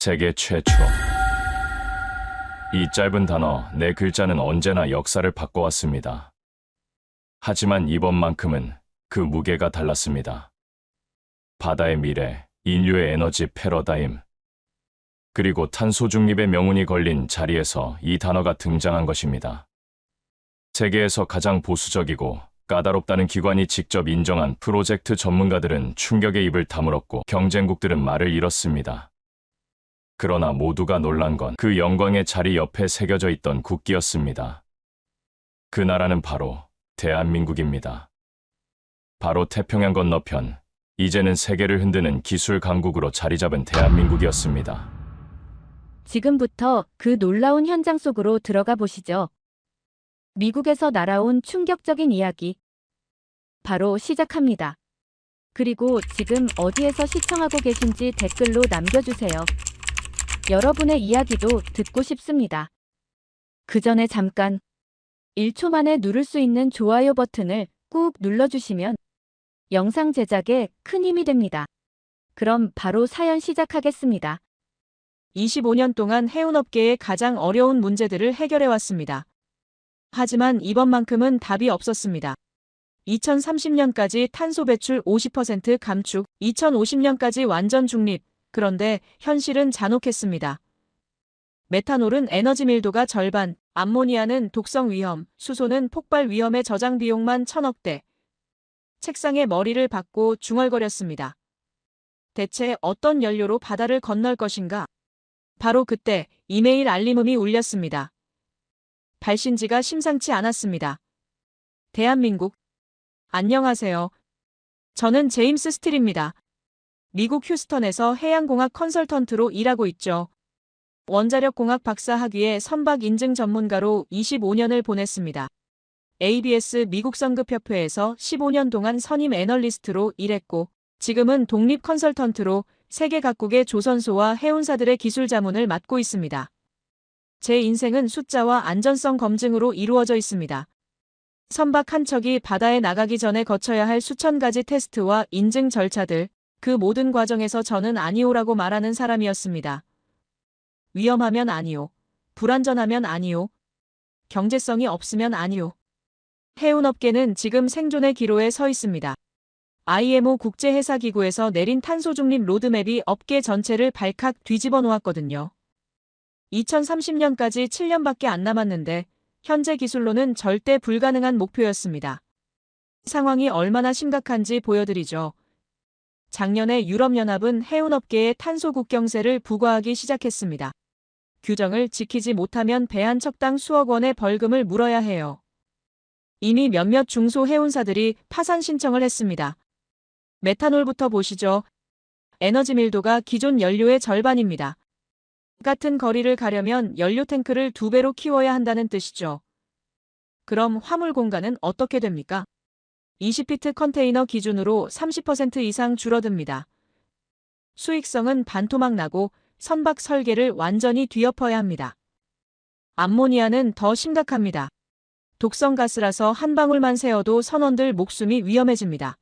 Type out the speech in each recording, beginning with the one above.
세계 최초. 이 짧은 단어, 네 글자는 언제나 역사를 바꿔왔습니다. 하지만 이번만큼은 그 무게가 달랐습니다. 바다의 미래, 인류의 에너지 패러다임, 그리고 탄소 중립의 명운이 걸린 자리에서 이 단어가 등장한 것입니다. 세계에서 가장 보수적이고 까다롭다는 기관이 직접 인정한 프로젝트 전문가들은 충격의 입을 다물었고 경쟁국들은 말을 잃었습니다. 그러나 모두가 놀란 건 그 영광의 자리 옆에 새겨져 있던 국기였습니다. 그 나라는 바로 대한민국입니다. 바로 태평양 건너편, 이제는 세계를 흔드는 기술 강국으로 자리 잡은 대한민국이었습니다. 지금부터 그 놀라운 현장 속으로 들어가 보시죠. 미국에서 날아온 충격적인 이야기. 바로 시작합니다. 그리고 지금 어디에서 시청하고 계신지 댓글로 남겨주세요. 여러분의 이야기도 듣고 싶습니다. 그 전에 잠깐 1초 만에 누를 수 있는 좋아요 버튼을 꾹 눌러주시면 영상 제작에 큰 힘이 됩니다. 그럼 바로 사연 시작하겠습니다. 25년 동안 해운업계의 가장 어려운 문제들을 해결해왔습니다. 하지만 이번만큼은 답이 없었습니다. 2030년까지 탄소 배출 50% 감축, 2050년까지 완전 중립. 그런데 현실은 잔혹했습니다. 메탄올은 에너지 밀도가 절반, 암모니아는 독성 위험, 수소는 폭발 위험의 저장 비용만 1000억대. 책상에 머리를 박고 중얼거렸습니다. 대체 어떤 연료로 바다를 건널 것인가? 바로 그때 이메일 알림음이 울렸습니다. 발신지가 심상치 않았습니다. 대한민국. 안녕하세요. 저는 제임스 스틸입니다. 미국 휴스턴에서 해양공학 컨설턴트로 일하고 있죠. 원자력공학 박사 학위에 선박 인증 전문가로 25년을 보냈습니다. ABS 미국 성급협회에서 15년 동안 선임 애널리스트로 일했고 지금은 독립 컨설턴트로 세계 각국의 조선소와 해운사들의 기술 자문을 맡고 있습니다. 제 인생은 숫자와 안전성 검증으로 이루어져 있습니다. 선박 한 척이 바다에 나가기 전에 거쳐야 할 수천 가지 테스트와 인증 절차들, 그 모든 과정에서 저는 아니오라고 말하는 사람이었습니다. 위험하면 아니오. 불안전하면 아니오. 경제성이 없으면 아니오. 해운업계는 지금 생존의 기로에 서 있습니다. IMO 국제회사기구에서 내린 탄소 중립 로드맵이 업계 전체를 발칵 뒤집어 놓았거든요. 2030년까지 7년밖에 안 남았는데 현재 기술로는 절대 불가능한 목표였습니다. 상황이 얼마나 심각한지 보여드리죠. 작년에 유럽연합은 해운업계에 탄소 국경세를 부과하기 시작했습니다. 규정을 지키지 못하면 배 한 척당 수억 원의 벌금을 물어야 해요. 이미 몇몇 중소해운사들이 파산 신청을 했습니다. 메탄올부터 보시죠. 에너지 밀도가 기존 연료의 절반입니다. 같은 거리를 가려면 연료 탱크를 2배로 키워야 한다는 뜻이죠. 그럼 화물 공간은 어떻게 됩니까? 20피트 컨테이너 기준으로 30% 이상 줄어듭니다. 수익성은 반토막 나고 선박 설계를 완전히 뒤엎어야 합니다. 암모니아는 더 심각합니다. 독성 가스라서 한 방울만 새어도 선원들 목숨이 위험해집니다.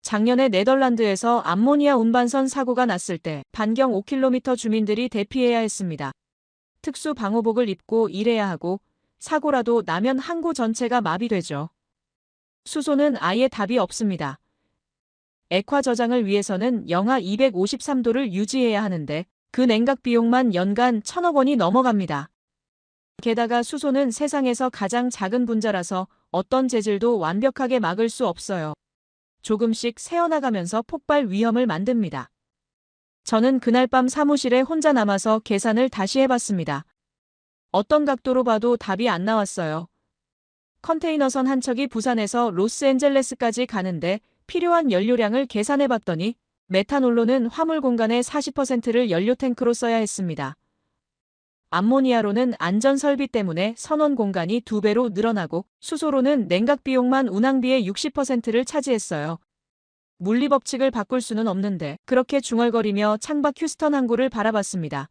작년에 네덜란드에서 암모니아 운반선 사고가 났을 때 반경 5km 주민들이 대피해야 했습니다. 특수 방호복을 입고 일해야 하고 사고라도 나면 항구 전체가 마비되죠. 수소는 아예 답이 없습니다. 액화 저장을 위해서는 영하 253도를 유지해야 하는데 그 냉각 비용만 연간 1000억 원이 넘어갑니다. 게다가 수소는 세상에서 가장 작은 분자라서 어떤 재질도 완벽하게 막을 수 없어요. 조금씩 새어나가면서 폭발 위험을 만듭니다. 저는 그날 밤 사무실에 혼자 남아서 계산을 다시 해봤습니다. 어떤 각도로 봐도 답이 안 나왔어요. 컨테이너선 한 척이 부산에서 로스앤젤레스까지 가는데 필요한 연료량을 계산해봤더니 메탄올로는 화물 공간의 40%를 연료 탱크로 써야 했습니다. 암모니아로는 안전 설비 때문에 선원 공간이 2배로 늘어나고 수소로는 냉각 비용만 운항비의 60%를 차지했어요. 물리 법칙을 바꿀 수는 없는데 그렇게 중얼거리며 창밖 휴스턴 항구를 바라봤습니다.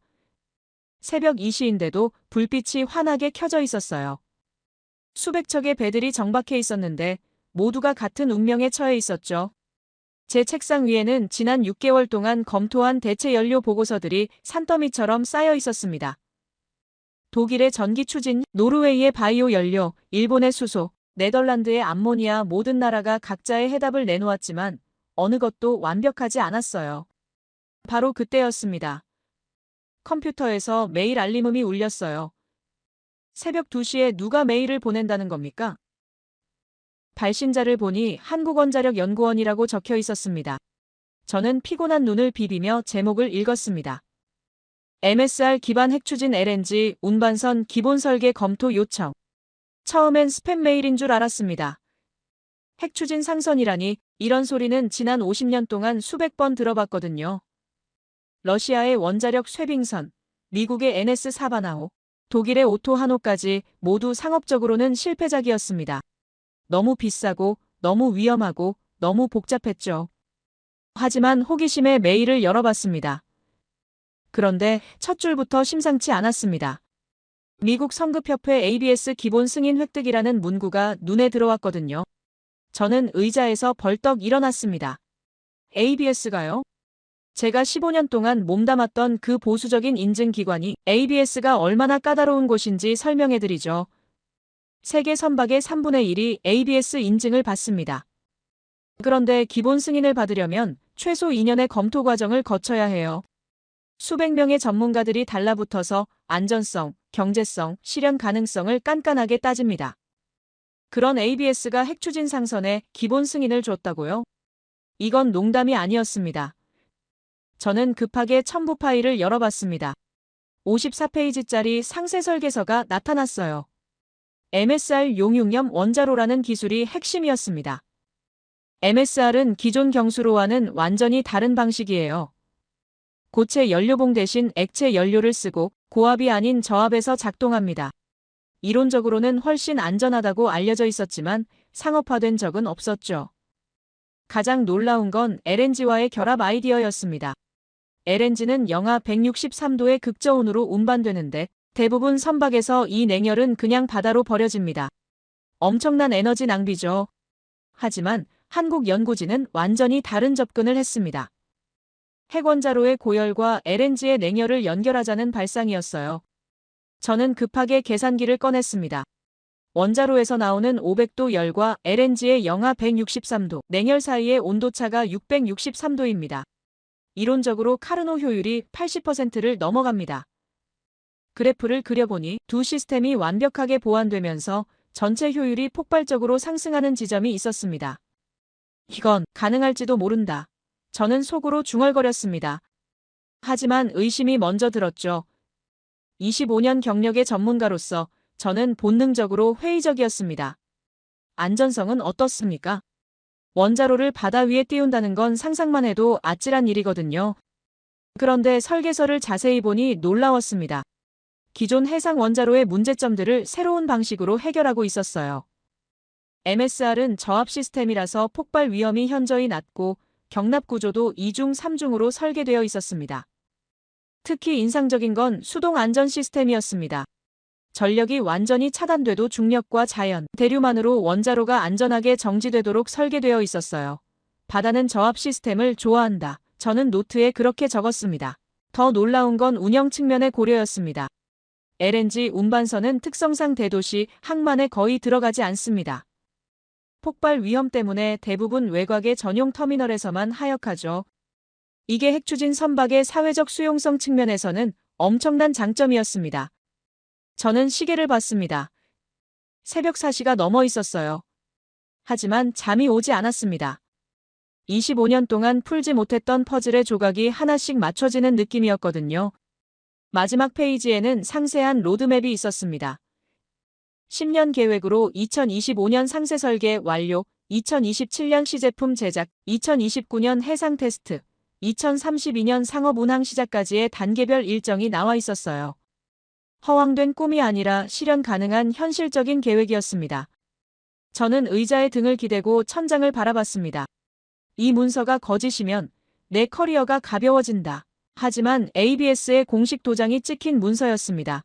새벽 2시인데도 불빛이 환하게 켜져 있었어요. 수백 척의 배들이 정박해 있었는데 모두가 같은 운명에 처해 있었죠. 제 책상 위에는 지난 6개월 동안 검토한 대체 연료 보고서들이 산더미처럼 쌓여 있었습니다. 독일의 전기 추진, 노르웨이의 바이오 연료, 일본의 수소, 네덜란드의 암모니아 모든 나라가 각자의 해답을 내놓았지만 어느 것도 완벽하지 않았어요. 바로 그때였습니다. 컴퓨터에서 메일 알림음이 울렸어요. 새벽 2시에 누가 메일을 보낸다는 겁니까? 발신자를 보니 한국원자력연구원이라고 적혀 있었습니다. 저는 피곤한 눈을 비비며 제목을 읽었습니다. MSR 기반 핵추진 LNG 운반선 기본 설계 검토 요청. 처음엔 스팸 메일인 줄 알았습니다. 핵추진 상선이라니 이런 소리는 지난 50년 동안 수백 번 들어봤거든요. 러시아의 원자력 쇠빙선, 미국의 NS 사바나호, 독일의 오토 하노까지 모두 상업적으로는 실패작이었습니다. 너무 비싸고 너무 위험하고 너무 복잡했죠. 하지만 호기심에 메일을 열어봤습니다. 그런데 첫 줄부터 심상치 않았습니다. 미국 성급협회 ABS 기본 승인 획득이라는 문구가 눈에 들어왔거든요. 저는 의자에서 벌떡 일어났습니다. ABS가요? 제가 15년 동안 몸담았던 그 보수적인 인증기관이 ABS가 얼마나 까다로운 곳인지 설명해드리죠. 세계 선박의 3분의 1이 ABS 인증을 받습니다. 그런데 기본 승인을 받으려면 최소 2년의 검토 과정을 거쳐야 해요. 수백 명의 전문가들이 달라붙어서 안전성, 경제성, 실현 가능성을 깐깐하게 따집니다. 그런 ABS가 핵추진 상선에 기본 승인을 줬다고요? 이건 농담이 아니었습니다. 저는 급하게 첨부 파일을 열어봤습니다. 54페이지짜리 상세 설계서가 나타났어요. MSR 용융염 원자로라는 기술이 핵심이었습니다. MSR은 기존 경수로와는 완전히 다른 방식이에요. 고체 연료봉 대신 액체 연료를 쓰고 고압이 아닌 저압에서 작동합니다. 이론적으로는 훨씬 안전하다고 알려져 있었지만 상업화된 적은 없었죠. 가장 놀라운 건 LNG와의 결합 아이디어였습니다. LNG는 영하 163도의 극저온으로 운반되는데 대부분 선박에서 이 냉열은 그냥 바다로 버려집니다. 엄청난 에너지 낭비죠. 하지만 한국 연구진은 완전히 다른 접근을 했습니다. 핵원자로의 고열과 LNG의 냉열을 연결하자는 발상이었어요. 저는 급하게 계산기를 꺼냈습니다. 원자로에서 나오는 500도 열과 LNG의 영하 163도 냉열 사이의 온도차가 663도입니다. 이론적으로 카르노 효율이 80%를 넘어갑니다. 그래프를 그려보니 두 시스템이 완벽하게 보완되면서 전체 효율이 폭발적으로 상승하는 지점이 있었습니다. 이건 가능할지도 모른다. 저는 속으로 중얼거렸습니다. 하지만 의심이 먼저 들었죠. 25년 경력의 전문가로서 저는 본능적으로 회의적이었습니다. 안전성은 어떻습니까? 원자로를 바다 위에 띄운다는 건 상상만 해도 아찔한 일이거든요. 그런데 설계서를 자세히 보니 놀라웠습니다. 기존 해상 원자로의 문제점들을 새로운 방식으로 해결하고 있었어요. MSR은 저압 시스템이라서 폭발 위험이 현저히 낮고 경납 구조도 2중 3중으로 설계되어 있었습니다. 특히 인상적인 건 수동 안전 시스템이었습니다. 전력이 완전히 차단돼도 중력과 자연, 대류만으로 원자로가 안전하게 정지되도록 설계되어 있었어요. 바다는 저압 시스템을 좋아한다. 저는 노트에 그렇게 적었습니다. 더 놀라운 건 운영 측면의 고려였습니다. LNG 운반선은 특성상 대도시, 항만에 거의 들어가지 않습니다. 폭발 위험 때문에 대부분 외곽의 전용 터미널에서만 하역하죠. 이게 핵추진 선박의 사회적 수용성 측면에서는 엄청난 장점이었습니다. 저는 시계를 봤습니다. 새벽 4시가 넘어 있었어요. 하지만 잠이 오지 않았습니다. 25년 동안 풀지 못했던 퍼즐의 조각이 하나씩 맞춰지는 느낌이었거든요. 마지막 페이지에는 상세한 로드맵이 있었습니다. 10년 계획으로 2025년 상세 설계 완료, 2027년 시제품 제작, 2029년 해상 테스트, 2032년 상업 운항 시작까지의 단계별 일정이 나와 있었어요. 허황된 꿈이 아니라 실현 가능한 현실적인 계획이었습니다. 저는 의자에 등을 기대고 천장을 바라봤습니다. 이 문서가 거짓이면 내 커리어가 가벼워진다. 하지만 ABS의 공식 도장이 찍힌 문서였습니다.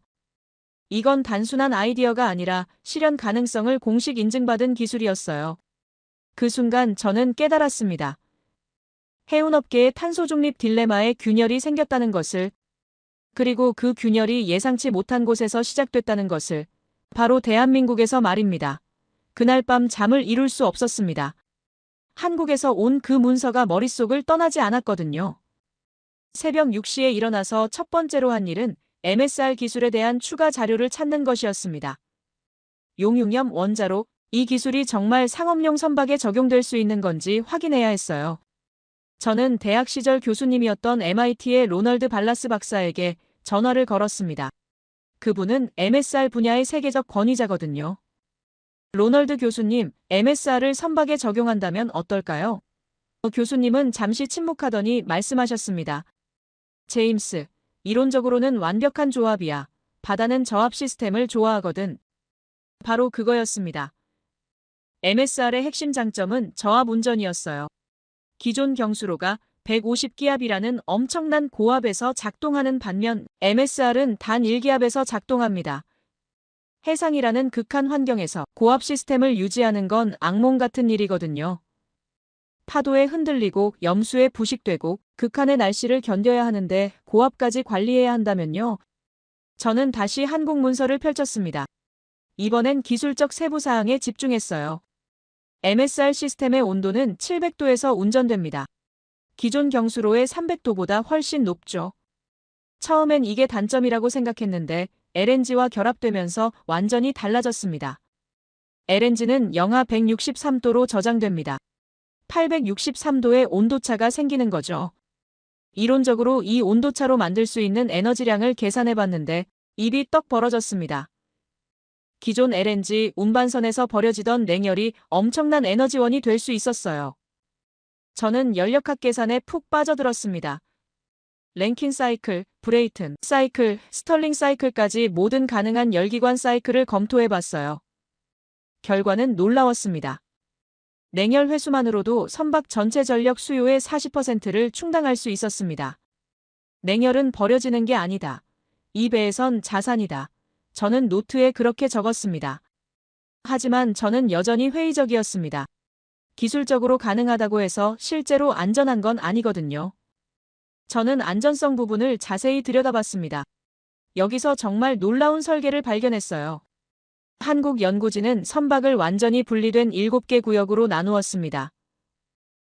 이건 단순한 아이디어가 아니라 실현 가능성을 공식 인증받은 기술이었어요. 그 순간 저는 깨달았습니다. 해운업계의 탄소 중립 딜레마에 균열이 생겼다는 것을, 그리고 그 균열이 예상치 못한 곳에서 시작됐다는 것을, 바로 대한민국에서 말입니다. 그날 밤 잠을 이룰 수 없었습니다. 한국에서 온 그 문서가 머릿속을 떠나지 않았거든요. 새벽 6시에 일어나서 첫 번째로 한 일은 MSR 기술에 대한 추가 자료를 찾는 것이었습니다. 용융염 원자로 이 기술이 정말 상업용 선박에 적용될 수 있는 건지 확인해야 했어요. 저는 대학 시절 교수님이었던 MIT의 로널드 발라스 박사에게 전화를 걸었습니다. 그분은 MSR 분야의 세계적 권위자거든요. 로널드 교수님, MSR을 선박에 적용한다면 어떨까요? 교수님은 잠시 침묵하더니 말씀하셨습니다. 제임스, 이론적으로는 완벽한 조합이야. 바다는 저압 시스템을 좋아하거든. 바로 그거였습니다. MSR의 핵심 장점은 저압 운전이었어요. 기존 경수로가 150기압이라는 엄청난 고압에서 작동하는 반면 MSR은 단 1기압에서 작동합니다. 해상이라는 극한 환경에서 고압 시스템을 유지하는 건 악몽 같은 일이거든요. 파도에 흔들리고 염수에 부식되고 극한의 날씨를 견뎌야 하는데 고압까지 관리해야 한다면요. 저는 다시 한국 문서를 펼쳤습니다. 이번엔 기술적 세부 사항에 집중했어요. MSR 시스템의 온도는 700도에서 운전됩니다. 기존 경수로의 300도보다 훨씬 높죠. 처음엔 이게 단점이라고 생각했는데 LNG와 결합되면서 완전히 달라졌습니다. LNG는 영하 163도로 저장됩니다. 863도의 온도차가 생기는 거죠. 이론적으로 이 온도차로 만들 수 있는 에너지량을 계산해봤는데 입이 떡 벌어졌습니다. 기존 LNG 운반선에서 버려지던 냉열이 엄청난 에너지원이 될 수 있었어요. 저는 연력학 계산에 푹 빠져들었습니다. 랭킨 사이클, 브레이튼 사이클, 스털링 사이클까지 모든 가능한 열기관 사이클을 검토해봤어요. 결과는 놀라웠습니다. 냉열 회수만으로도 선박 전체 전력 수요의 40%를 충당할 수 있었습니다. 냉열은 버려지는 게 아니다. 이 배에선 자산이다. 저는 노트에 그렇게 적었습니다. 하지만 저는 여전히 회의적이었습니다. 기술적으로 가능하다고 해서 실제로 안전한 건 아니거든요. 저는 안전성 부분을 자세히 들여다봤습니다. 여기서 정말 놀라운 설계를 발견했어요. 한국연구진은 선박을 완전히 분리된 7개 구역으로 나누었습니다.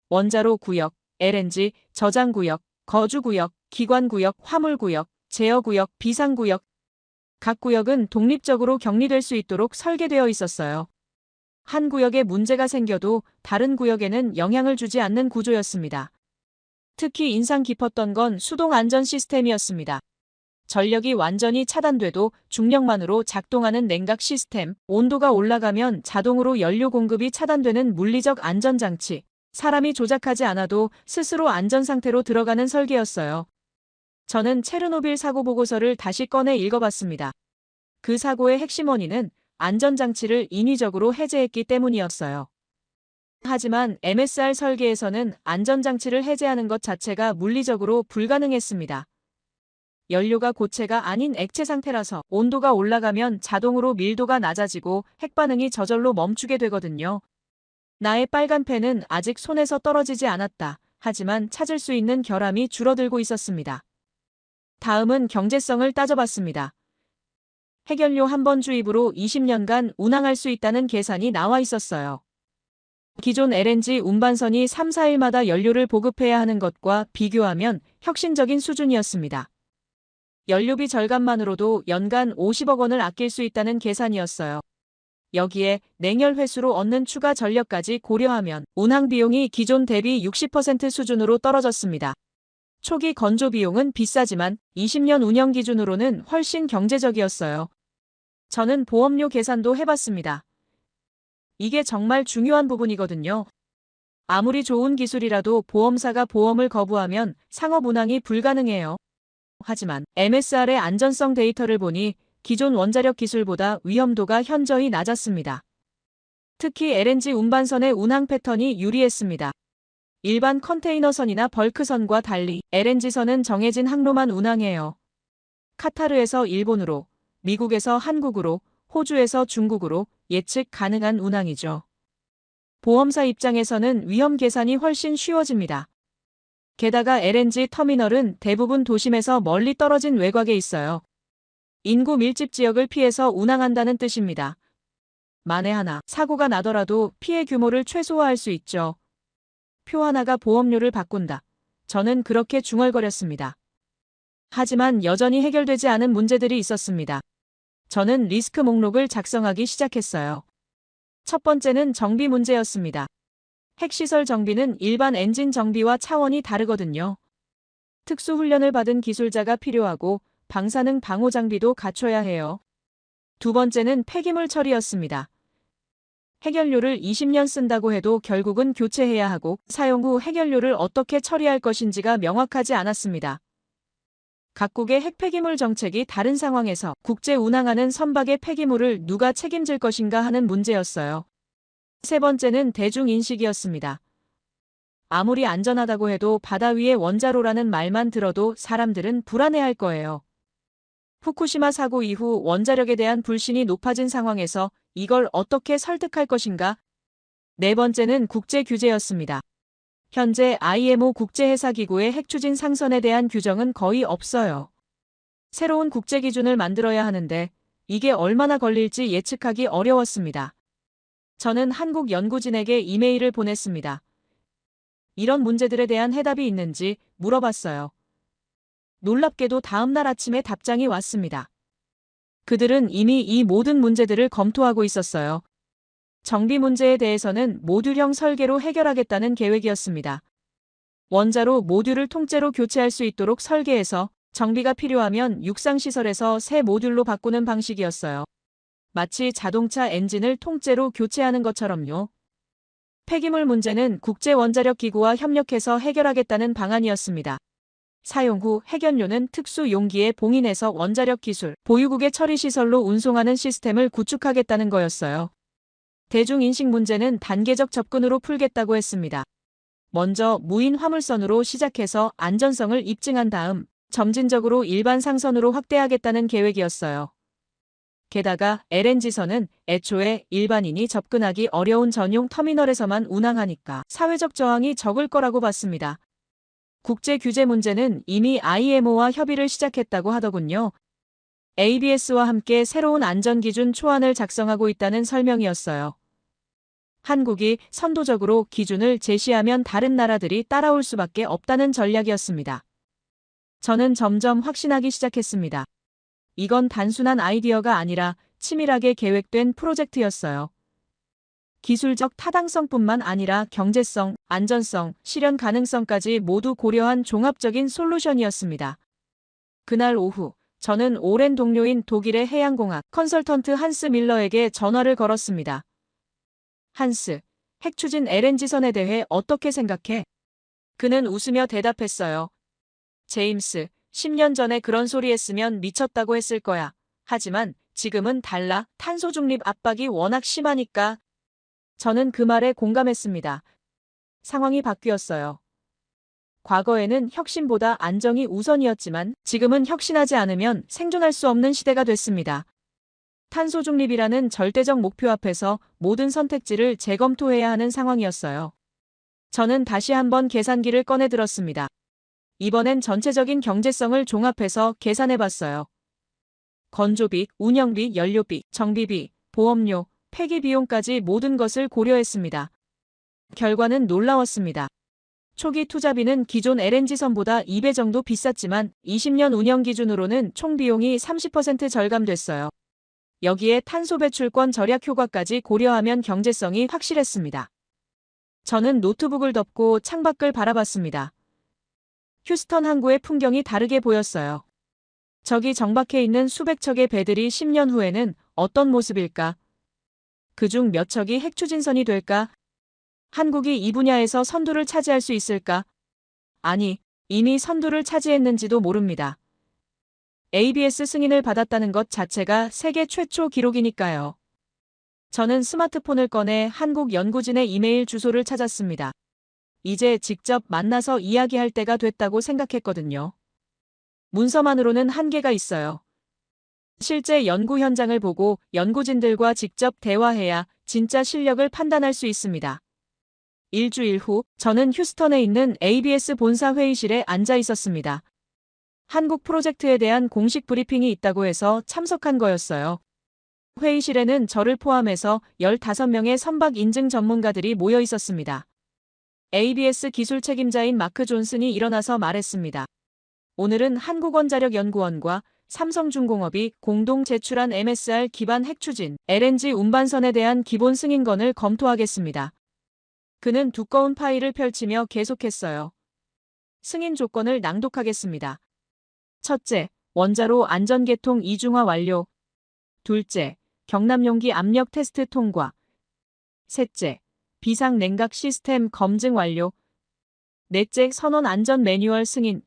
원자로 구역, LNG, 저장 구역, 거주 구역, 기관 구역, 화물 구역, 제어 구역, 비상 구역. 각 구역은 독립적으로 격리될 수 있도록 설계되어 있었어요. 한 구역에 문제가 생겨도 다른 구역에는 영향을 주지 않는 구조였습니다. 특히 인상 깊었던 건 수동 안전 시스템이었습니다. 전력이 완전히 차단돼도 중력만으로 작동하는 냉각 시스템, 온도가 올라가면 자동으로 연료 공급이 차단되는 물리적 안전장치, 사람이 조작하지 않아도 스스로 안전 상태로 들어가는 설계였어요. 저는 체르노빌 사고 보고서를 다시 꺼내 읽어봤습니다. 그 사고의 핵심 원인은 안전장치를 인위적으로 해제했기 때문이었어요. 하지만 MSR 설계에서는 안전장치를 해제하는 것 자체가 물리적으로 불가능했습니다. 연료가 고체가 아닌 액체 상태라서 온도가 올라가면 자동으로 밀도가 낮아지고 핵반응이 저절로 멈추게 되거든요. 나의 빨간 펜은 아직 손에서 떨어지지 않았다. 하지만 찾을 수 있는 결함이 줄어들고 있었습니다. 다음은 경제성을 따져봤습니다. 핵연료 한 번 주입으로 20년간 운항할 수 있다는 계산이 나와 있었어요. 기존 LNG 운반선이 3, 4일마다 연료를 보급해야 하는 것과 비교하면 혁신적인 수준이었습니다. 연료비 절감만으로도 연간 50억 원을 아낄 수 있다는 계산이었어요. 여기에 냉열 회수로 얻는 추가 전력까지 고려하면 운항 비용이 기존 대비 60% 수준으로 떨어졌습니다. 초기 건조 비용은 비싸지만 20년 운영 기준으로는 훨씬 경제적이었어요. 저는 보험료 계산도 해봤습니다. 이게 정말 중요한 부분이거든요. 아무리 좋은 기술이라도 보험사가 보험을 거부하면 상업 운항이 불가능해요. 하지만 MSR의 안전성 데이터를 보니 기존 원자력 기술보다 위험도가 현저히 낮았습니다. 특히 LNG 운반선의 운항 패턴이 유리했습니다. 일반 컨테이너선이나 벌크선과 달리 LNG선은 정해진 항로만 운항해요. 카타르에서 일본으로, 미국에서 한국으로, 호주에서 중국으로 예측 가능한 운항이죠. 보험사 입장에서는 위험 계산이 훨씬 쉬워집니다. 게다가 LNG 터미널은 대부분 도심에서 멀리 떨어진 외곽에 있어요. 인구 밀집 지역을 피해서 운항한다는 뜻입니다. 만에 하나 사고가 나더라도 피해 규모를 최소화할 수 있죠. 표 하나가 보험료를 바꾼다. 저는 그렇게 중얼거렸습니다. 하지만 여전히 해결되지 않은 문제들이 있었습니다. 저는 리스크 목록을 작성하기 시작했어요. 첫 번째는 정비 문제였습니다. 핵시설 정비는 일반 엔진 정비와 차원이 다르거든요. 특수 훈련을 받은 기술자가 필요하고 방사능 방호 장비도 갖춰야 해요. 두 번째는 폐기물 처리였습니다. 핵연료를 20년 쓴다고 해도 결국은 교체해야 하고 사용 후 핵연료를 어떻게 처리할 것인지가 명확하지 않았습니다. 각국의 핵폐기물 정책이 다른 상황에서 국제 운항하는 선박의 폐기물을 누가 책임질 것인가 하는 문제였어요. 세 번째는 대중인식이었습니다. 아무리 안전하다고 해도 바다 위의 원자로라는 말만 들어도 사람들은 불안해할 거예요. 후쿠시마 사고 이후 원자력에 대한 불신이 높아진 상황에서 이걸 어떻게 설득할 것인가? 네 번째는 국제 규제였습니다. 현재 IMO 국제해사기구의 핵추진 상선에 대한 규정은 거의 없어요. 새로운 국제 기준을 만들어야 하는데 이게 얼마나 걸릴지 예측하기 어려웠습니다. 저는 한국 연구진에게 이메일을 보냈습니다. 이런 문제들에 대한 해답이 있는지 물어봤어요. 놀랍게도 다음 날 아침에 답장이 왔습니다. 그들은 이미 이 모든 문제들을 검토하고 있었어요. 정비 문제에 대해서는 모듈형 설계로 해결하겠다는 계획이었습니다. 원자로 모듈을 통째로 교체할 수 있도록 설계해서 정비가 필요하면 육상시설에서 새 모듈로 바꾸는 방식이었어요. 마치 자동차 엔진을 통째로 교체하는 것처럼요. 폐기물 문제는 국제원자력기구와 협력해서 해결하겠다는 방안이었습니다. 사용 후 핵연료는 특수 용기에 봉인해서 원자력 기술 보유국의 처리시설로 운송하는 시스템을 구축하겠다는 거였어요. 대중인식 문제는 단계적 접근으로 풀겠다고 했습니다. 먼저 무인 화물선으로 시작해서 안전성을 입증한 다음 점진적으로 일반 상선으로 확대하겠다는 계획이었어요. 게다가 LNG선은 애초에 일반인이 접근하기 어려운 전용 터미널에서만 운항하니까 사회적 저항이 적을 거라고 봤습니다. 국제 규제 문제는 이미 IMO와 협의를 시작했다고 하더군요. ABS와 함께 새로운 안전기준 초안을 작성하고 있다는 설명이었어요. 한국이 선도적으로 기준을 제시하면 다른 나라들이 따라올 수밖에 없다는 전략이었습니다. 저는 점점 확신하기 시작했습니다. 이건 단순한 아이디어가 아니라 치밀하게 계획된 프로젝트였어요. 기술적 타당성뿐만 아니라 경제성, 안전성, 실현 가능성까지 모두 고려한 종합적인 솔루션이었습니다. 그날 오후, 저는 오랜 동료인 독일의 해양공학 컨설턴트 한스 밀러에게 전화를 걸었습니다. 한스, 핵추진 LNG선에 대해 어떻게 생각해? 그는 웃으며 대답했어요. 제임스, 10년 전에 그런 소리 했으면 미쳤다고 했을 거야. 하지만 지금은 달라. 탄소 중립 압박이 워낙 심하니까. 저는 그 말에 공감했습니다. 상황이 바뀌었어요. 과거에는 혁신보다 안정이 우선이었지만 지금은 혁신하지 않으면 생존할 수 없는 시대가 됐습니다. 탄소 중립이라는 절대적 목표 앞에서 모든 선택지를 재검토해야 하는 상황이었어요. 저는 다시 한번 계산기를 꺼내 들었습니다. 이번엔 전체적인 경제성을 종합해서 계산해봤어요. 건조비, 운영비, 연료비, 정비비, 보험료, 폐기 비용까지 모든 것을 고려했습니다. 결과는 놀라웠습니다. 초기 투자비는 기존 LNG선보다 2배 정도 비쌌지만 20년 운영 기준으로는 총 비용이 30% 절감됐어요. 여기에 탄소 배출권 절약 효과까지 고려하면 경제성이 확실했습니다. 저는 노트북을 덮고 창밖을 바라봤습니다. 휴스턴 항구의 풍경이 다르게 보였어요. 저기 정박해 있는 수백 척의 배들이 10년 후에는 어떤 모습일까? 그중 몇 척이 핵추진선이 될까? 한국이 이 분야에서 선두를 차지할 수 있을까? 아니, 이미 선두를 차지했는지도 모릅니다. ABS 승인을 받았다는 것 자체가 세계 최초 기록이니까요. 저는 스마트폰을 꺼내 한국 연구진의 이메일 주소를 찾았습니다. 이제 직접 만나서 이야기할 때가 됐다고 생각했거든요. 문서만으로는 한계가 있어요. 실제 연구 현장을 보고 연구진들과 직접 대화해야 진짜 실력을 판단할 수 있습니다. 일주일 후 저는 휴스턴에 있는 ABS 본사 회의실에 앉아 있었습니다. 한국 프로젝트에 대한 공식 브리핑이 있다고 해서 참석한 거였어요. 회의실에는 저를 포함해서 15명의 선박 인증 전문가들이 모여 있었습니다. ABS 기술 책임자인 마크 존슨이 일어나서 말했습니다. 오늘은 한국원자력연구원과 삼성중공업이 공동 제출한 MSR 기반 핵추진 LNG 운반선에 대한 기본 승인건을 검토하겠습니다. 그는 두꺼운 파일을 펼치며 계속했어요. 승인 조건을 낭독하겠습니다. 첫째, 원자로 안전개통 이중화 완료. 둘째, 경납용기 압력 테스트 통과. 셋째, 비상 냉각 시스템 검증 완료. 넷째, 선원 안전 매뉴얼 승인.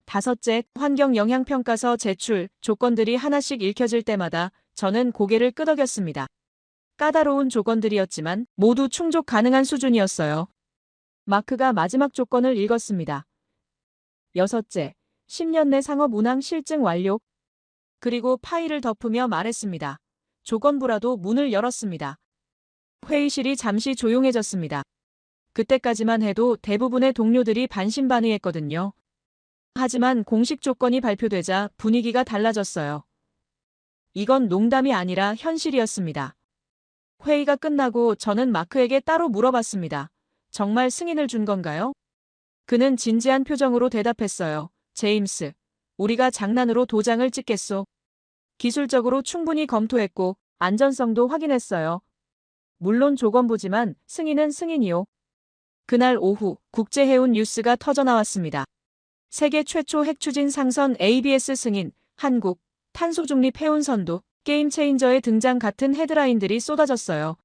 다섯째, 환경 영향평가서 제출. 조건들이 하나씩 읽혀질 때마다 저는 고개를 끄덕였습니다. 까다로운 조건들이었지만 모두 충족 가능한 수준이었어요. 마크가 마지막 조건을 읽었습니다. 여섯째, 10년 내 상업 운항 실증 완료. 그리고 파일을 덮으며 말했습니다. 조건부라도 문을 열었습니다. 회의실이 잠시 조용해졌습니다. 그때까지만 해도 대부분의 동료들이 반신반의했거든요. 하지만 공식 조건이 발표되자 분위기가 달라졌어요. 이건 농담이 아니라 현실이었습니다. 회의가 끝나고 저는 마크에게 따로 물어봤습니다. 정말 승인을 준 건가요? 그는 진지한 표정으로 대답했어요. 제임스, 우리가 장난으로 도장을 찍겠소. 기술적으로 충분히 검토했고 안전성도 확인했어요. 물론 조건부지만 승인은 승인이요. 그날 오후 국제해운 뉴스가 터져나왔습니다. 세계 최초 핵추진 상선 ABS 승인, 한국, 탄소중립 해운선도, 게임 체인저의 등장 같은 헤드라인들이 쏟아졌어요.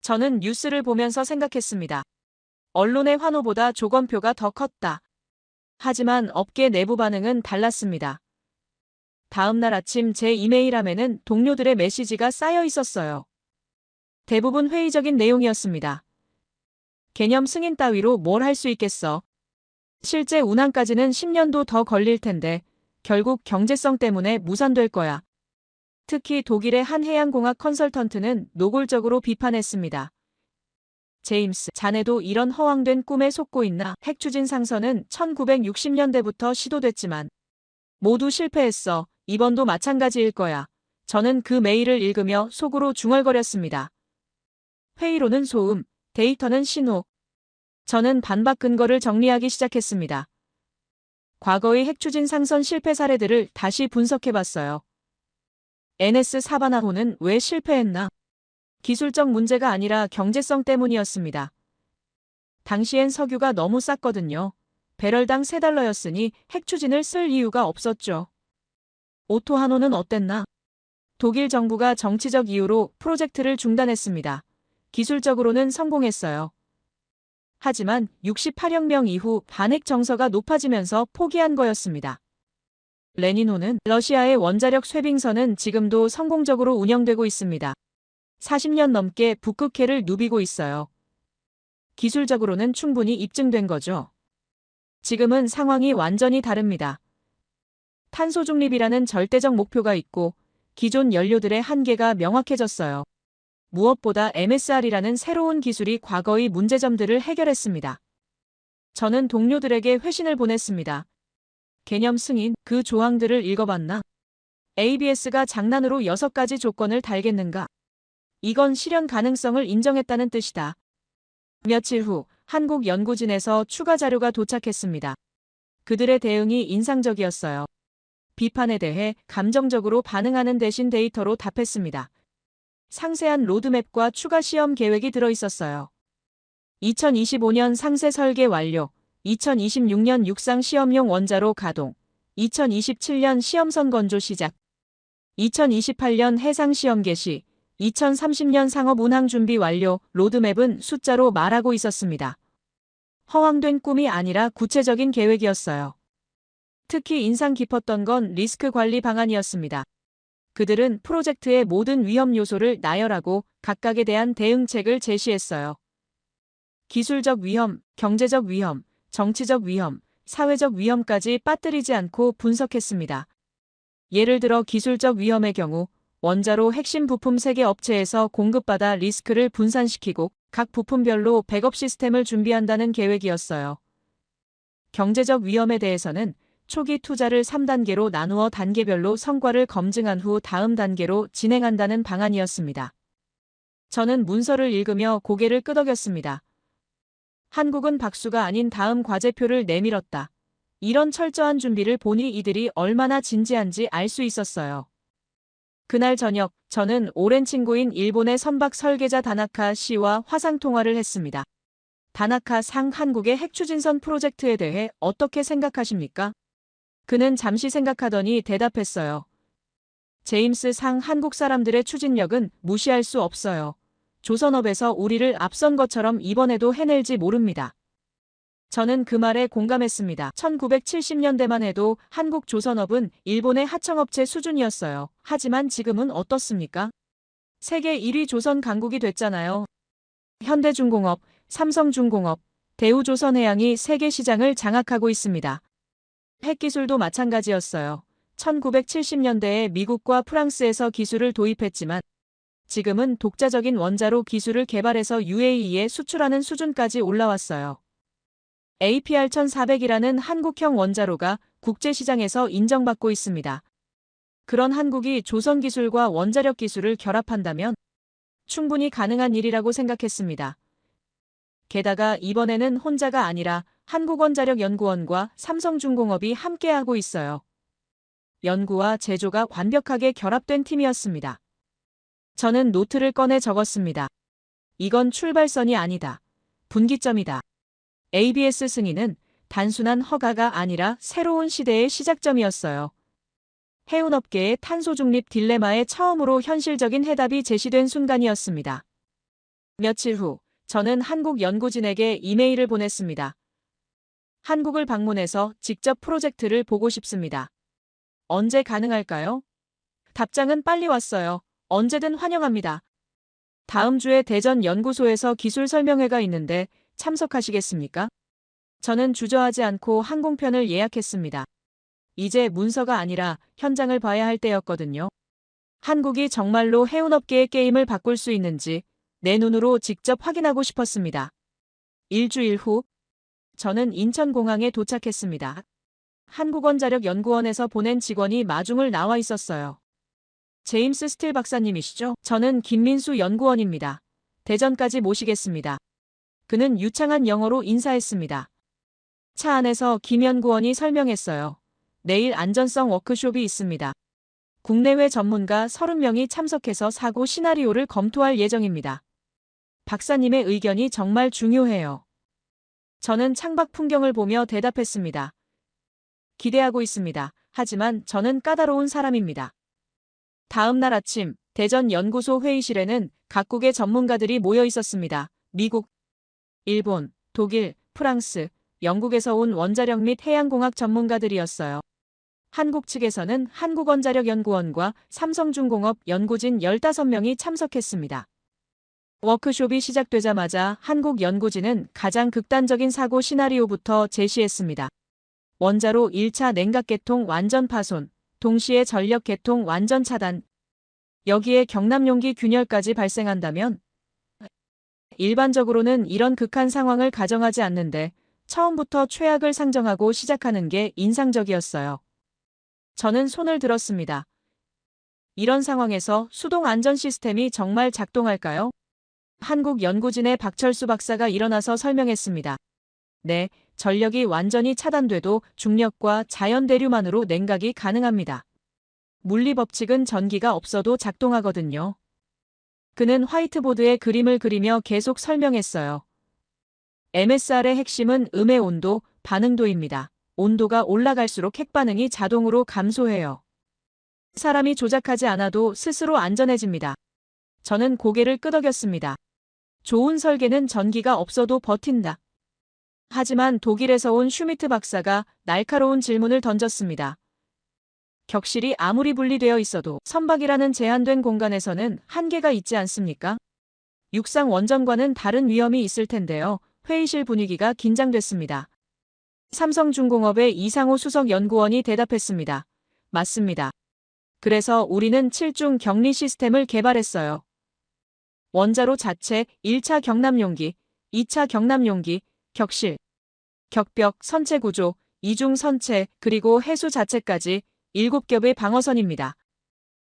저는 뉴스를 보면서 생각했습니다. 언론의 환호보다 조건표가 더 컸다. 하지만 업계 내부 반응은 달랐습니다. 다음 날 아침 제 이메일함에는 동료들의 메시지가 쌓여 있었어요. 대부분 회의적인 내용이었습니다. 개념 승인 따위로 뭘 할 수 있겠어. 실제 운항까지는 10년도 더 걸릴 텐데 결국 경제성 때문에 무산될 거야. 특히 독일의 한 해양공학 컨설턴트는 노골적으로 비판했습니다. 제임스, 자네도 이런 허황된 꿈에 속고 있나? 핵추진 상선은 1960년대부터 시도됐지만 모두 실패했어. 이번도 마찬가지일 거야. 저는 그 메일을 읽으며 속으로 중얼거렸습니다. 회의로는 소음, 데이터는 신호. 저는 반박 근거를 정리하기 시작했습니다. 과거의 핵추진 상선 실패 사례들을 다시 분석해봤어요. NS 사바나호는 왜 실패했나? 기술적 문제가 아니라 경제성 때문이었습니다. 당시엔 석유가 너무 쌌거든요. 배럴당 $3였으니 핵추진을 쓸 이유가 없었죠. 오토하노는 어땠나? 독일 정부가 정치적 이유로 프로젝트를 중단했습니다. 기술적으로는 성공했어요. 하지만 68혁명 이후 반핵 정서가 높아지면서 포기한 거였습니다. 레닌호는 러시아의 원자력 쇄빙선은 지금도 성공적으로 운영되고 있습니다. 40년 넘게 북극해를 누비고 있어요. 기술적으로는 충분히 입증된 거죠. 지금은 상황이 완전히 다릅니다. 탄소 중립이라는 절대적 목표가 있고 기존 연료들의 한계가 명확해졌어요. 무엇보다 MSR이라는 새로운 기술이 과거의 문제점들을 해결했습니다. 저는 동료들에게 회신을 보냈습니다. 개념 승인, 그 조항들을 읽어봤나? ABS가 장난으로 6가지 조건을 달겠는가? 이건 실현 가능성을 인정했다는 뜻이다. 며칠 후 한국 연구진에서 추가 자료가 도착했습니다. 그들의 대응이 인상적이었어요. 비판에 대해 감정적으로 반응하는 대신 데이터로 답했습니다. 상세한 로드맵과 추가 시험 계획이 들어있었어요. 2025년 상세 설계 완료, 2026년 육상 시험용 원자로 가동, 2027년 시험선 건조 시작, 2028년 해상 시험 개시, 2030년 상업 운항 준비 완료. 로드맵은 숫자로 말하고 있었습니다. 허황된 꿈이 아니라 구체적인 계획이었어요. 특히 인상 깊었던 건 리스크 관리 방안이었습니다. 그들은 프로젝트의 모든 위험 요소를 나열하고 각각에 대한 대응책을 제시했어요. 기술적 위험, 경제적 위험, 정치적 위험, 사회적 위험까지 빠뜨리지 않고 분석했습니다. 예를 들어 기술적 위험의 경우 원자로 핵심 부품 3개 업체에서 공급받아 리스크를 분산시키고 각 부품별로 백업 시스템을 준비한다는 계획이었어요. 경제적 위험에 대해서는 초기 투자를 3단계로 나누어 단계별로 성과를 검증한 후 다음 단계로 진행한다는 방안이었습니다. 저는 문서를 읽으며 고개를 끄덕였습니다. 한국은 박수가 아닌 다음 과제표를 내밀었다. 이런 철저한 준비를 보니 이들이 얼마나 진지한지 알 수 있었어요. 그날 저녁, 저는 오랜 친구인 일본의 선박 설계자 다나카 씨와 화상통화를 했습니다. 다나카 상 한국의 핵추진선 프로젝트에 대해 어떻게 생각하십니까? 그는 잠시 생각하더니 대답했어요. 제임스 상 한국 사람들의 추진력은 무시할 수 없어요. 조선업에서 우리를 앞선 것처럼 이번에도 해낼지 모릅니다. 저는 그 말에 공감했습니다. 1970년대만 해도 한국 조선업은 일본의 하청업체 수준이었어요. 하지만 지금은 어떻습니까? 세계 1위 조선 강국이 됐잖아요. 현대중공업, 삼성중공업, 대우조선해양이 세계 시장을 장악하고 있습니다. 핵기술도 마찬가지였어요. 1970년대에 미국과 프랑스에서 기술을 도입했지만 지금은 독자적인 원자로 기술을 개발해서 UAE에 수출하는 수준까지 올라왔어요. APR-1400이라는 한국형 원자로가 국제시장에서 인정받고 있습니다. 그런 한국이 조선 기술과 원자력 기술을 결합한다면 충분히 가능한 일이라고 생각했습니다. 게다가 이번에는 혼자가 아니라 한국원자력연구원과 삼성중공업이 함께하고 있어요. 연구와 제조가 완벽하게 결합된 팀이었습니다. 저는 노트를 꺼내 적었습니다. 이건 출발선이 아니다. 분기점이다. ABS 승인은 단순한 허가가 아니라 새로운 시대의 시작점이었어요. 해운업계의 탄소 중립 딜레마에 처음으로 현실적인 해답이 제시된 순간이었습니다. 며칠 후, 저는 한국 연구진에게 이메일을 보냈습니다. 한국을 방문해서 직접 프로젝트를 보고 싶습니다. 언제 가능할까요? 답장은 빨리 왔어요. 언제든 환영합니다. 다음 주에 대전 연구소에서 기술 설명회가 있는데 참석하시겠습니까? 저는 주저하지 않고 항공편을 예약했습니다. 이제 문서가 아니라 현장을 봐야 할 때였거든요. 한국이 정말로 해운업계의 게임을 바꿀 수 있는지 내 눈으로 직접 확인하고 싶었습니다. 일주일 후, 저는 인천공항에 도착했습니다. 한국원자력연구원에서 보낸 직원이 마중을 나와 있었어요. 제임스 스틸 박사님이시죠? 저는 김민수 연구원입니다. 대전까지 모시겠습니다. 그는 유창한 영어로 인사했습니다. 차 안에서 김 연구원이 설명했어요. 내일 안전성 워크숍이 있습니다. 국내외 전문가 30명이 참석해서 사고 시나리오를 검토할 예정입니다. 박사님의 의견이 정말 중요해요. 저는 창밖 풍경을 보며 대답했습니다. 기대하고 있습니다. 하지만 저는 까다로운 사람입니다. 다음 날 아침, 대전 연구소 회의실에는 각국의 전문가들이 모여 있었습니다. 미국, 일본, 독일, 프랑스, 영국에서 온 원자력 및 해양공학 전문가들이었어요. 한국 측에서는 한국원자력연구원과 삼성중공업 연구진 15명이 참석했습니다. 워크숍이 시작되자마자 한국 연구진은 가장 극단적인 사고 시나리오부터 제시했습니다. 원자로 1차 냉각 개통 완전 파손, 동시에 전력 개통 완전 차단. 여기에 경납용기 균열까지 발생한다면 일반적으로는 이런 극한 상황을 가정하지 않는데 처음부터 최악을 상정하고 시작하는 게 인상적이었어요. 저는 손을 들었습니다. 이런 상황에서 수동 안전 시스템이 정말 작동할까요? 한국 연구진의 박철수 박사가 일어나서 설명했습니다. 네, 전력이 완전히 차단돼도 중력과 자연 대류만으로 냉각이 가능합니다. 물리 법칙은 전기가 없어도 작동하거든요. 그는 화이트보드에 그림을 그리며 계속 설명했어요. MSR의 핵심은 음의 온도, 반응도입니다. 온도가 올라갈수록 핵반응이 자동으로 감소해요. 사람이 조작하지 않아도 스스로 안전해집니다. 저는 고개를 끄덕였습니다. 좋은 설계는 전기가 없어도 버틴다. 하지만 독일에서 온 슈미트 박사가 날카로운 질문을 던졌습니다. 격실이 아무리 분리되어 있어도 선박이라는 제한된 공간에서는 한계가 있지 않습니까? 육상 원전과는 다른 위험이 있을 텐데요. 회의실 분위기가 긴장됐습니다. 삼성중공업의 이상호 수석 연구원이 대답했습니다. 맞습니다. 그래서 우리는 7중 격리 시스템을 개발했어요. 원자로 자체 1차 경납용기, 2차 경납용기, 격실, 격벽, 선체 구조, 이중 선체, 그리고 해수 자체까지 7겹의 방어선입니다.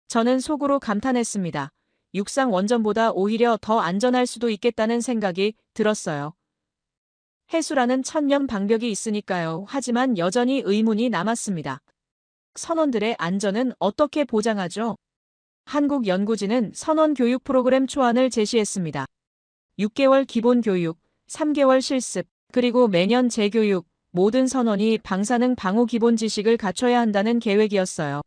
저는 속으로 감탄했습니다. 육상 원전보다 오히려 더 안전할 수도 있겠다는 생각이 들었어요. 해수라는 천년 방벽이 있으니까요. 하지만 여전히 의문이 남았습니다. 선원들의 안전은 어떻게 보장하죠? 한국연구진은 선원 교육 프로그램 초안을 제시했습니다. 6개월 기본 교육, 3개월 실습, 그리고 매년 재교육, 모든 선원이 방사능 방호 기본 지식을 갖춰야 한다는 계획이었어요.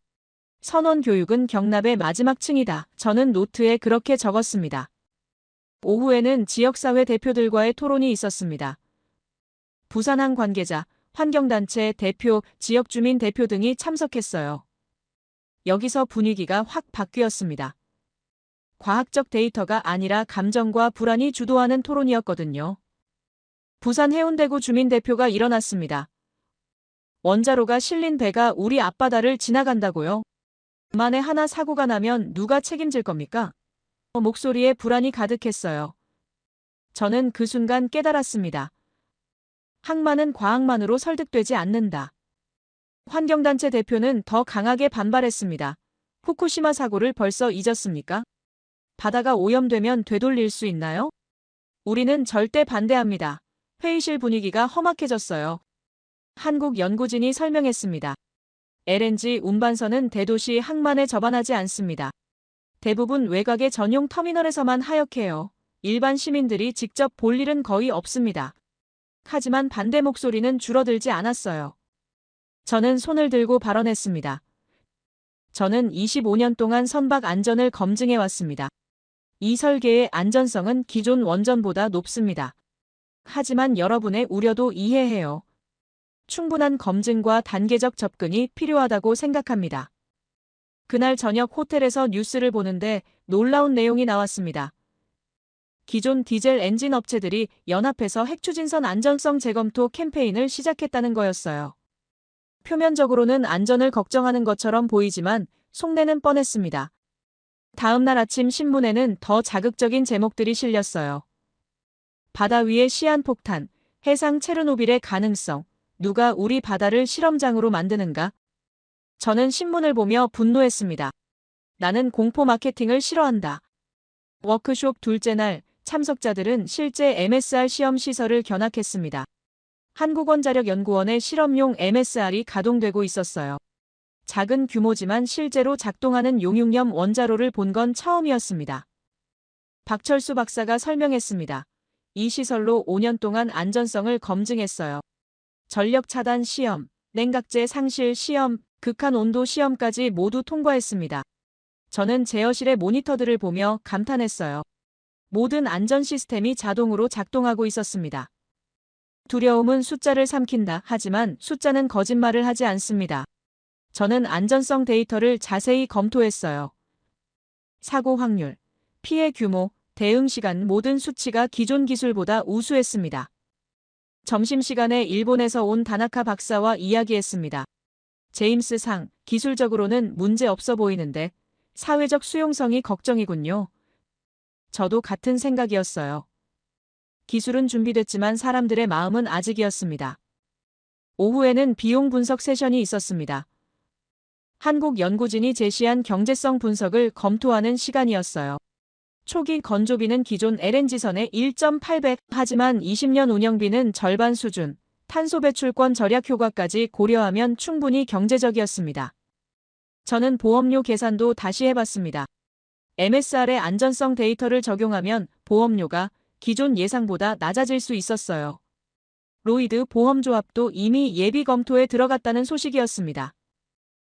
선원 교육은 경납의 마지막 층이다. 저는 노트에 그렇게 적었습니다. 오후에는 지역사회 대표들과의 토론이 있었습니다. 부산항 관계자, 환경단체 대표, 지역주민 대표 등이 참석했어요. 여기서 분위기가 확 바뀌었습니다. 과학적 데이터가 아니라 감정과 불안이 주도하는 토론이었거든요. 부산 해운대구 주민대표가 일어났습니다. 원자로가 실린 배가 우리 앞바다를 지나간다고요? 만에 하나 사고가 나면 누가 책임질 겁니까? 목소리에 불안이 가득했어요. 저는 그 순간 깨달았습니다. 항만은 과학만으로 설득되지 않는다. 환경단체 대표는 더 강하게 반발했습니다. 후쿠시마 사고를 벌써 잊었습니까? 바다가 오염되면 되돌릴 수 있나요? 우리는 절대 반대합니다. 회의실 분위기가 험악해졌어요. 한국연구진이 설명했습니다. LNG 운반선은 대도시 항만에 접안하지 않습니다. 대부분 외곽의 전용 터미널에서만 하역해요. 일반 시민들이 직접 볼 일은 거의 없습니다. 하지만 반대 목소리는 줄어들지 않았어요. 저는 손을 들고 발언했습니다. 저는 25년 동안 선박 안전을 검증해 왔습니다. 이 설계의 안전성은 기존 원전보다 높습니다. 하지만 여러분의 우려도 이해해요. 충분한 검증과 단계적 접근이 필요하다고 생각합니다. 그날 저녁 호텔에서 뉴스를 보는데 놀라운 내용이 나왔습니다. 기존 디젤 엔진 업체들이 연합해서 핵추진선 안전성 재검토 캠페인을 시작했다는 거였어요. 표면적으로는 안전을 걱정하는 것처럼 보이지만 속내는 뻔했습니다. 다음 날 아침 신문에는 더 자극적인 제목들이 실렸어요. 바다 위의 시한폭탄, 해상 체르노빌의 가능성, 누가 우리 바다를 실험장으로 만드는가? 저는 신문을 보며 분노했습니다. 나는 공포 마케팅을 싫어한다. 워크숍 둘째 날, 참석자들은 실제 MSR 시험 시설을 견학했습니다. 한국원자력연구원의 실험용 MSR이 가동되고 있었어요. 작은 규모지만 실제로 작동하는 용융염 원자로를 본 건 처음이었습니다. 박철수 박사가 설명했습니다. 이 시설로 5년 동안 안전성을 검증했어요. 전력 차단 시험, 냉각제 상실 시험, 극한 온도 시험까지 모두 통과했습니다. 저는 제어실의 모니터들을 보며 감탄했어요. 모든 안전 시스템이 자동으로 작동하고 있었습니다. 두려움은 숫자를 삼킨다. 하지만 숫자는 거짓말을 하지 않습니다. 저는 안전성 데이터를 자세히 검토했어요. 사고 확률, 피해 규모, 대응 시간 모든 수치가 기존 기술보다 우수했습니다. 점심시간에 일본에서 온 다나카 박사와 이야기했습니다. 제임스 상, 기술적으로는 문제 없어 보이는데 사회적 수용성이 걱정이군요. 저도 같은 생각이었어요. 기술은 준비됐지만 사람들의 마음은 아직이었습니다. 오후에는 비용 분석 세션이 있었습니다. 한국연구진이 제시한 경제성 분석을 검토하는 시간이었어요. 초기 건조비는 기존 LNG선의 1.8배, 하지만 20년 운영비는 절반 수준, 탄소 배출권 절약 효과까지 고려하면 충분히 경제적이었습니다. 저는 보험료 계산도 다시 해봤습니다. MSR의 안전성 데이터를 적용하면 보험료가 기존 예상보다 낮아질 수 있었어요. 로이드 보험조합도 이미 예비 검토에 들어갔다는 소식이었습니다.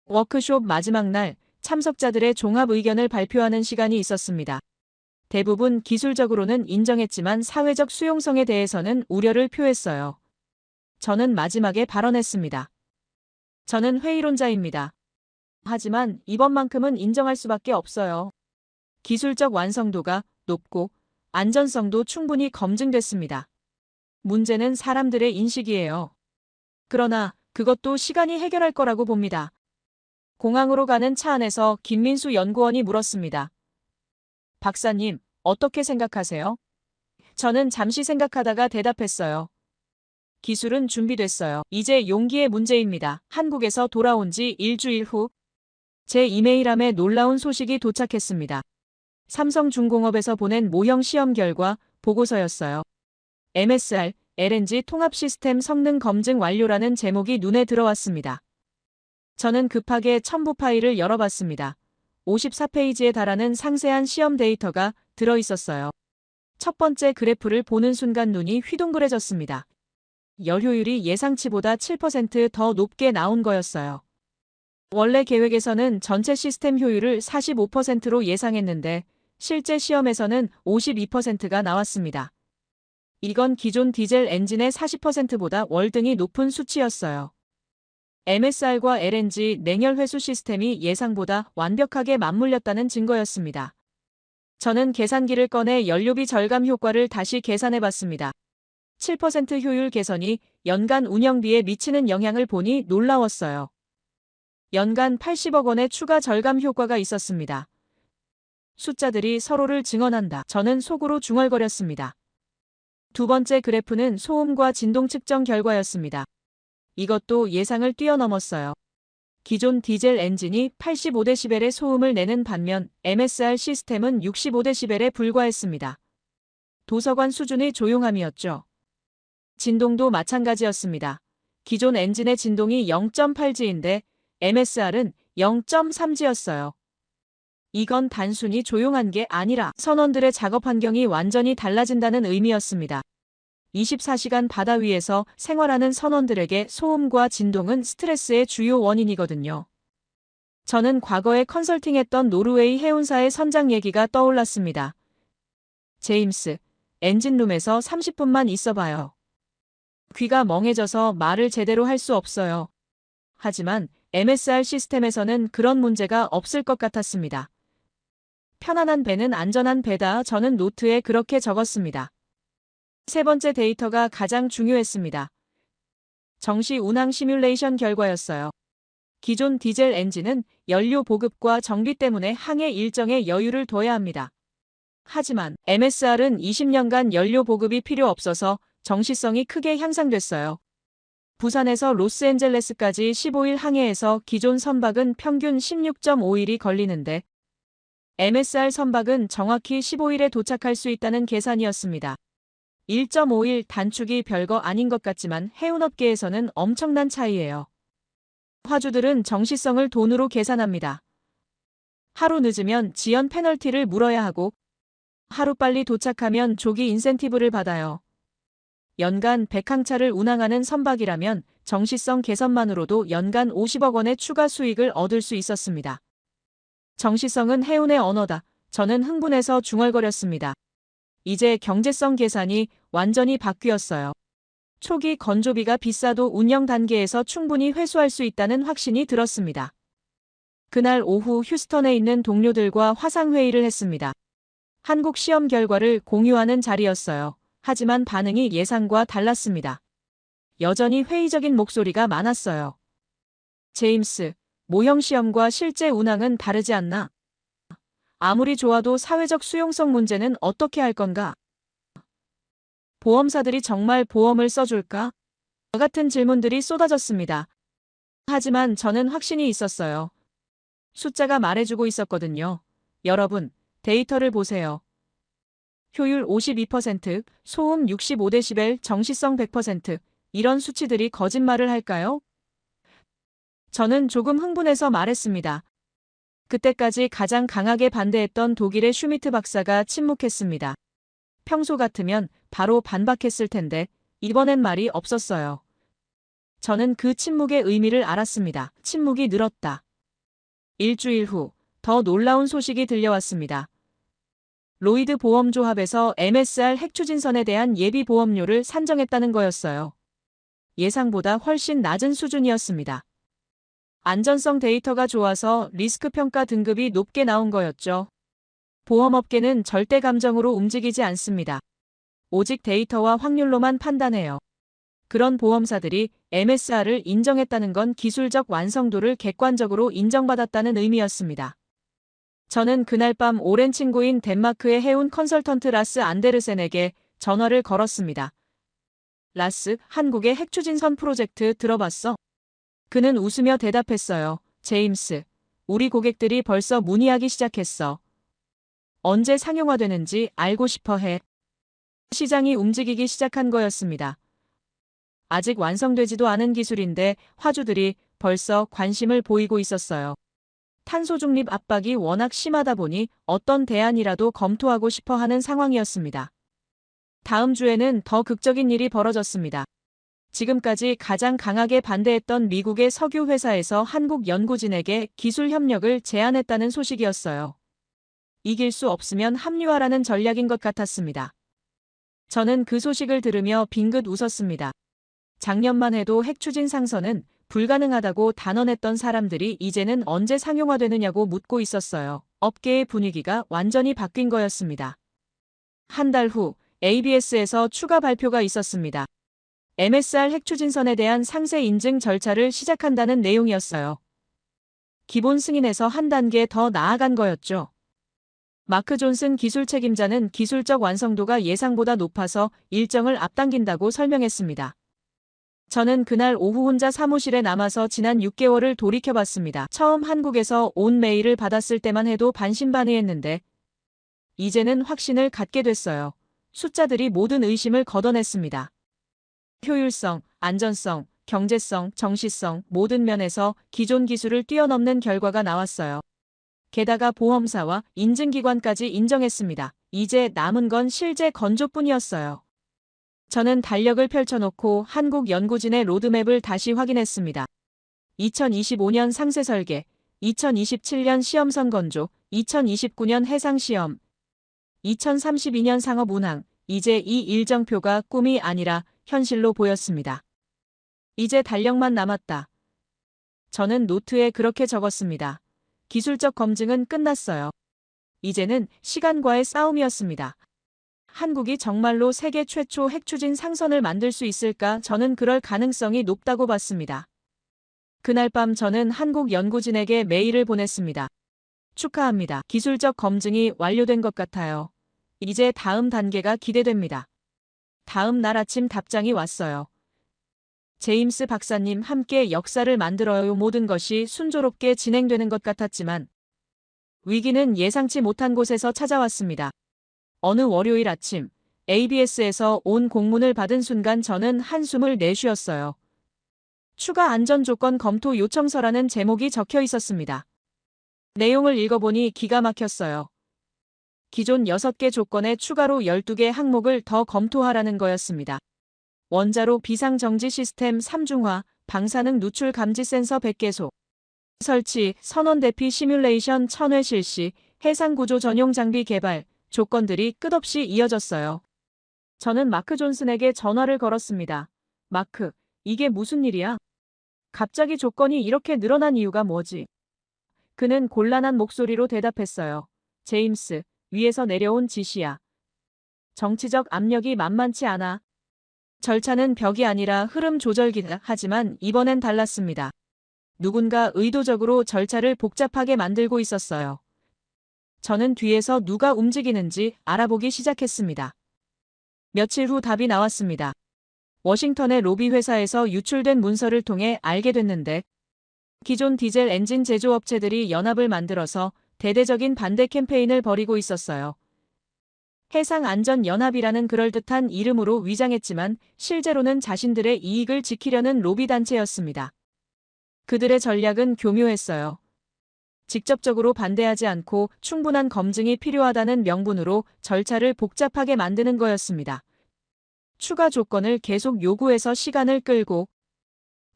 워크숍 마지막 날 참석자들의 종합 의견을 발표하는 시간이 있었습니다. 대부분 기술적으로는 인정했지만 사회적 수용성에 대해서는 우려를 표했어요. 저는 마지막에 발언했습니다. 저는 회의론자입니다. 하지만 이번만큼은 인정할 수밖에 없어요. 기술적 완성도가 높고 안전성도 충분히 검증됐습니다. 문제는 사람들의 인식이에요. 그러나 그것도 시간이 해결할 거라고 봅니다. 공항으로 가는 차 안에서 김민수 연구원이 물었습니다. 박사님, 어떻게 생각하세요? 저는 잠시 생각하다가 대답했어요. 기술은 준비됐어요. 이제 용기의 문제입니다. 한국에서 돌아온 지 일주일 후, 제 이메일함에 놀라운 소식이 도착했습니다. 삼성중공업에서 보낸 모형 시험 결과 보고서였어요. MSR, LNG 통합 시스템 성능 검증 완료라는 제목이 눈에 들어왔습니다. 저는 급하게 첨부 파일을 열어봤습니다. 54페이지에 달하는 상세한 시험 데이터가 들어있었어요. 첫 번째 그래프를 보는 순간 눈이 휘둥그레졌습니다. 열효율이 예상치보다 7% 더 높게 나온 거였어요. 원래 계획에서는 전체 시스템 효율을 45%로 예상했는데 실제 시험에서는 52%가 나왔습니다. 이건 기존 디젤 엔진의 40%보다 월등히 높은 수치였어요. MSR과 LNG 냉열 회수 시스템이 예상보다 완벽하게 맞물렸다는 증거였습니다. 저는 계산기를 꺼내 연료비 절감 효과를 다시 계산해봤습니다. 7% 효율 개선이 연간 운영비에 미치는 영향을 보니 놀라웠어요. 연간 80억 원의 추가 절감 효과가 있었습니다. 숫자들이 서로를 증언한다. 저는 속으로 중얼거렸습니다. 두 번째 그래프는 소음과 진동 측정 결과였습니다. 이것도 예상을 뛰어넘었어요. 기존 디젤 엔진이 85데시벨의 소음을 내는 반면 MSR 시스템은 65데시벨에 불과했습니다. 도서관 수준의 조용함이었죠. 진동도 마찬가지였습니다. 기존 엔진의 진동이 0.8G인데 MSR은 0.3G였어요. 이건 단순히 조용한 게 아니라 선원들의 작업 환경이 완전히 달라진다는 의미였습니다. 24시간 바다 위에서 생활하는 선원들에게 소음과 진동은 스트레스의 주요 원인이거든요. 저는 과거에 컨설팅했던 노르웨이 해운사의 선장 얘기가 떠올랐습니다. 제임스, 엔진룸에서 30분만 있어봐요. 귀가 멍해져서 말을 제대로 할 수 없어요. 하지만 MSR 시스템에서는 그런 문제가 없을 것 같았습니다. 편안한 배는 안전한 배다. 저는 노트에 그렇게 적었습니다. 세 번째 데이터가 가장 중요했습니다. 정시 운항 시뮬레이션 결과였어요. 기존 디젤 엔진은 연료 보급과 정비 때문에 항해 일정에 여유를 둬야 합니다. 하지만 MSR은 20년간 연료 보급이 필요 없어서 정시성이 크게 향상됐어요. 부산에서 로스앤젤레스까지 15일 항해에서 기존 선박은 평균 16.5일이 걸리는데 MSR 선박은 정확히 15일에 도착할 수 있다는 계산이었습니다. 1.5일 단축이 별거 아닌 것 같지만 해운업계에서는 엄청난 차이예요. 화주들은 정시성을 돈으로 계산합니다. 하루 늦으면 지연 페널티를 물어야 하고 하루빨리 도착하면 조기 인센티브를 받아요. 연간 100항차를 운항하는 선박이라면 정시성 개선만으로도 연간 50억 원의 추가 수익을 얻을 수 있었습니다. 정시성은 해운의 언어다. 저는 흥분해서 중얼거렸습니다. 이제 경제성 계산이 완전히 바뀌었어요. 초기 건조비가 비싸도 운영 단계에서 충분히 회수할 수 있다는 확신이 들었습니다. 그날 오후 휴스턴에 있는 동료들과 화상회의를 했습니다. 한국 시험 결과를 공유하는 자리였어요. 하지만 반응이 예상과 달랐습니다. 여전히 회의적인 목소리가 많았어요. 제임스, 모형 시험과 실제 운항은 다르지 않나? 아무리 좋아도 사회적 수용성 문제는 어떻게 할 건가? 보험사들이 정말 보험을 써줄까? 같은 질문들이 쏟아졌습니다. 하지만 저는 확신이 있었어요. 숫자가 말해주고 있었거든요. 여러분, 데이터를 보세요. 효율 52%, 소음 65데시벨, 정시성 100%. 이런 수치들이 거짓말을 할까요? 저는 조금 흥분해서 말했습니다. 그때까지 가장 강하게 반대했던 독일의 슈미트 박사가 침묵했습니다. 평소 같으면 바로 반박했을 텐데 이번엔 말이 없었어요. 저는 그 침묵의 의미를 알았습니다. 침묵이 늘었다. 일주일 후 더 놀라운 소식이 들려왔습니다. 로이드 보험조합에서 MSR 핵추진선에 대한 예비 보험료를 산정했다는 거였어요. 예상보다 훨씬 낮은 수준이었습니다. 안전성 데이터가 좋아서 리스크 평가 등급이 높게 나온 거였죠. 보험업계는 절대 감정으로 움직이지 않습니다. 오직 데이터와 확률로만 판단해요. 그런 보험사들이 MSR을 인정했다는 건 기술적 완성도를 객관적으로 인정받았다는 의미였습니다. 저는 그날 밤 오랜 친구인 덴마크의 해운 컨설턴트 라스 안데르센에게 전화를 걸었습니다. 라스, 한국의 핵추진선 프로젝트 들어봤어? 그는 웃으며 대답했어요. 제임스, 우리 고객들이 벌써 문의하기 시작했어. 언제 상용화되는지 알고 싶어 해. 시장이 움직이기 시작한 거였습니다. 아직 완성되지도 않은 기술인데 화주들이 벌써 관심을 보이고 있었어요. 탄소 중립 압박이 워낙 심하다 보니 어떤 대안이라도 검토하고 싶어 하는 상황이었습니다. 다음 주에는 더 극적인 일이 벌어졌습니다. 지금까지 가장 강하게 반대했던 미국의 석유 회사에서 한국 연구진에게 기술 협력을 제안했다는 소식이었어요. 이길 수 없으면 합리화라는 전략인 것 같았습니다. 저는 그 소식을 들으며 빙긋 웃었습니다. 작년만 해도 핵추진 상선은 불가능하다고 단언했던 사람들이 이제는 언제 상용화되느냐고 묻고 있었어요. 업계의 분위기가 완전히 바뀐 거였습니다. 한 달 후 ABS에서 추가 발표가 있었습니다. MSR 핵추진선에 대한 상세 인증 절차를 시작한다는 내용이었어요. 기본 승인에서 한 단계 더 나아간 거였죠. 마크 존슨 기술 책임자는 기술적 완성도가 예상보다 높아서 일정을 앞당긴다고 설명했습니다. 저는 그날 오후 혼자 사무실에 남아서 지난 6개월을 돌이켜봤습니다. 처음 한국에서 온 메일을 받았을 때만 해도 반신반의했는데 이제는 확신을 갖게 됐어요. 숫자들이 모든 의심을 걷어냈습니다. 효율성, 안전성, 경제성, 정시성 모든 면에서 기존 기술을 뛰어넘는 결과가 나왔어요. 게다가 보험사와 인증기관까지 인정했습니다. 이제 남은 건 실제 건조뿐이었어요. 저는 달력을 펼쳐놓고 한국연구진의 로드맵을 다시 확인했습니다. 2025년 상세 설계, 2027년 시험선 건조, 2029년 해상시험, 2032년 상업 운항, 이제 이 일정표가 꿈이 아니라 현실로 보였습니다. 이제 달력만 남았다. 저는 노트에 그렇게 적었습니다. 기술적 검증은 끝났어요. 이제는 시간과의 싸움이었습니다. 한국이 정말로 세계 최초 핵추진 상선을 만들 수 있을까? 저는 그럴 가능성이 높다고 봤습니다. 그날 밤 저는 한국연구진에게 메일을 보냈습니다. 축하합니다. 기술적 검증이 완료된 것 같아요. 이제 다음 단계가 기대됩니다. 다음 날 아침 답장이 왔어요. 제임스 박사님 함께 역사를 만들어요. 모든 것이 순조롭게 진행되는 것 같았지만 위기는 예상치 못한 곳에서 찾아왔습니다. 어느 월요일 아침 ABS에서 온 공문을 받은 순간 저는 한숨을 내쉬었어요. 추가 안전 조건 검토 요청서라는 제목이 적혀 있었습니다. 내용을 읽어보니 기가 막혔어요. 기존 6개 조건에 추가로 12개 항목을 더 검토하라는 거였습니다. 원자로 비상정지 시스템 3중화, 방사능 누출 감지 센서 100개소, 설치, 선원 대피 시뮬레이션 1000회 실시, 해상구조 전용 장비 개발, 조건들이 끝없이 이어졌어요. 저는 마크 존슨에게 전화를 걸었습니다. 마크, 이게 무슨 일이야? 갑자기 조건이 이렇게 늘어난 이유가 뭐지? 그는 곤란한 목소리로 대답했어요. 제임스, 위에서 내려온 지시야. 정치적 압력이 만만치 않아. 절차는 벽이 아니라 흐름 조절기다. 하지만 이번엔 달랐습니다. 누군가 의도적으로 절차를 복잡하게 만들고 있었어요. 저는 뒤에서 누가 움직이는지 알아보기 시작했습니다. 며칠 후 답이 나왔습니다. 워싱턴의 로비 회사에서 유출된 문서를 통해 알게 됐는데 기존 디젤 엔진 제조업체들이 연합을 만들어서 대대적인 반대 캠페인을 벌이고 있었어요. 해상안전연합이라는 그럴듯한 이름으로 위장했지만 실제로는 자신들의 이익을 지키려는 로비단체였습니다. 그들의 전략은 교묘했어요. 직접적으로 반대하지 않고 충분한 검증이 필요하다는 명분으로 절차를 복잡하게 만드는 거였습니다. 추가 조건을 계속 요구해서 시간을 끌고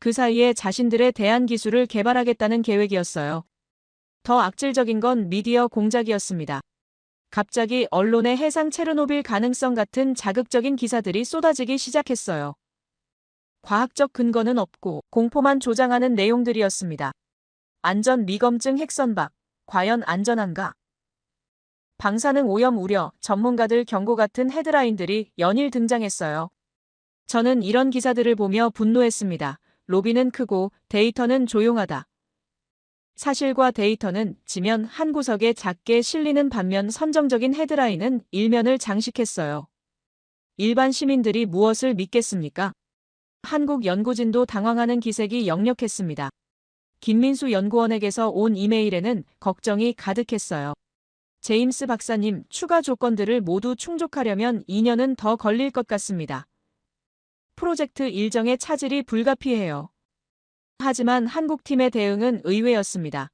그 사이에 자신들의 대안 기술을 개발하겠다는 계획이었어요. 더 악질적인 건 미디어 공작이었습니다. 갑자기 언론에 해상 체르노빌 가능성 같은 자극적인 기사들이 쏟아지기 시작했어요. 과학적 근거는 없고 공포만 조장하는 내용들이었습니다. 안전 미검증 핵선박, 과연 안전한가? 방사능 오염 우려, 전문가들 경고 같은 헤드라인들이 연일 등장했어요. 저는 이런 기사들을 보며 분노했습니다. 로비는 크고 데이터는 조용하다. 사실과 데이터는 지면 한 구석에 작게 실리는 반면 선정적인 헤드라인은 일면을 장식했어요. 일반 시민들이 무엇을 믿겠습니까? 한국 연구진도 당황하는 기색이 역력했습니다. 김민수 연구원에게서 온 이메일에는 걱정이 가득했어요. 제임스 박사님, 추가 조건들을 모두 충족하려면 2년은 더 걸릴 것 같습니다. 프로젝트 일정의 차질이 불가피해요. 하지만 한국팀의 대응은 의외였습니다.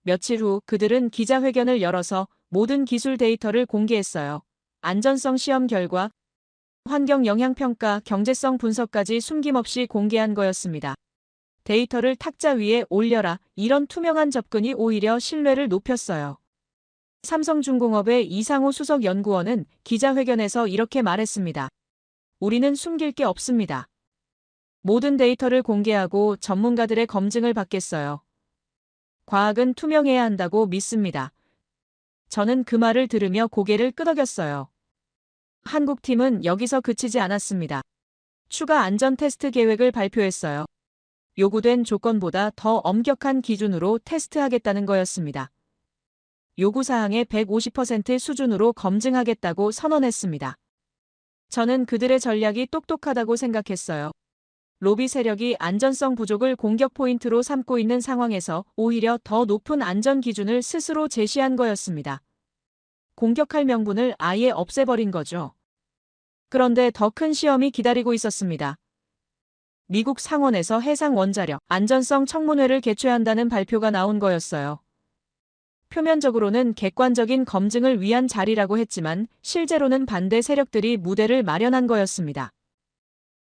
며칠 후 그들은 기자회견을 열어서 모든 기술 데이터를 공개했어요. 안전성 시험 결과, 환경 영향평가, 경제성 분석까지 숨김없이 공개한 거였습니다. 데이터를 탁자 위에 올려라. 이런 투명한 접근이 오히려 신뢰를 높였어요. 삼성중공업의 이상호 수석 연구원은 기자회견에서 이렇게 말했습니다. 우리는 숨길 게 없습니다. 모든 데이터를 공개하고 전문가들의 검증을 받겠어요. 과학은 투명해야 한다고 믿습니다. 저는 그 말을 들으며 고개를 끄덕였어요. 한국팀은 여기서 그치지 않았습니다. 추가 안전 테스트 계획을 발표했어요. 요구된 조건보다 더 엄격한 기준으로 테스트하겠다는 거였습니다. 요구사항의 150% 수준으로 검증하겠다고 선언했습니다. 저는 그들의 전략이 똑똑하다고 생각했어요. 로비 세력이 안전성 부족을 공격 포인트로 삼고 있는 상황에서 오히려 더 높은 안전 기준을 스스로 제시한 거였습니다. 공격할 명분을 아예 없애버린 거죠. 그런데 더 큰 시험이 기다리고 있었습니다. 미국 상원에서 해상 원자력 안전성 청문회를 개최한다는 발표가 나온 거였어요. 표면적으로는 객관적인 검증을 위한 자리라고 했지만 실제로는 반대 세력들이 무대를 마련한 거였습니다.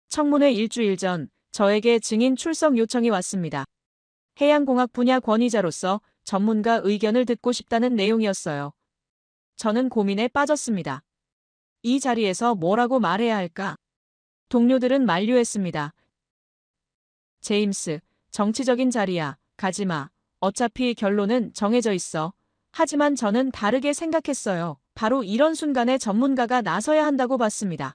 청문회 일주일 전 저에게 증인 출석 요청이 왔습니다. 해양공학 분야 권위자로서 전문가 의견을 듣고 싶다는 내용이었어요. 저는 고민에 빠졌습니다. 이 자리에서 뭐라고 말해야 할까? 동료들은 만류했습니다. 제임스, 정치적인 자리야. 가지마. 어차피 결론은 정해져 있어. 하지만 저는 다르게 생각했어요. 바로 이런 순간에 전문가가 나서야 한다고 봤습니다.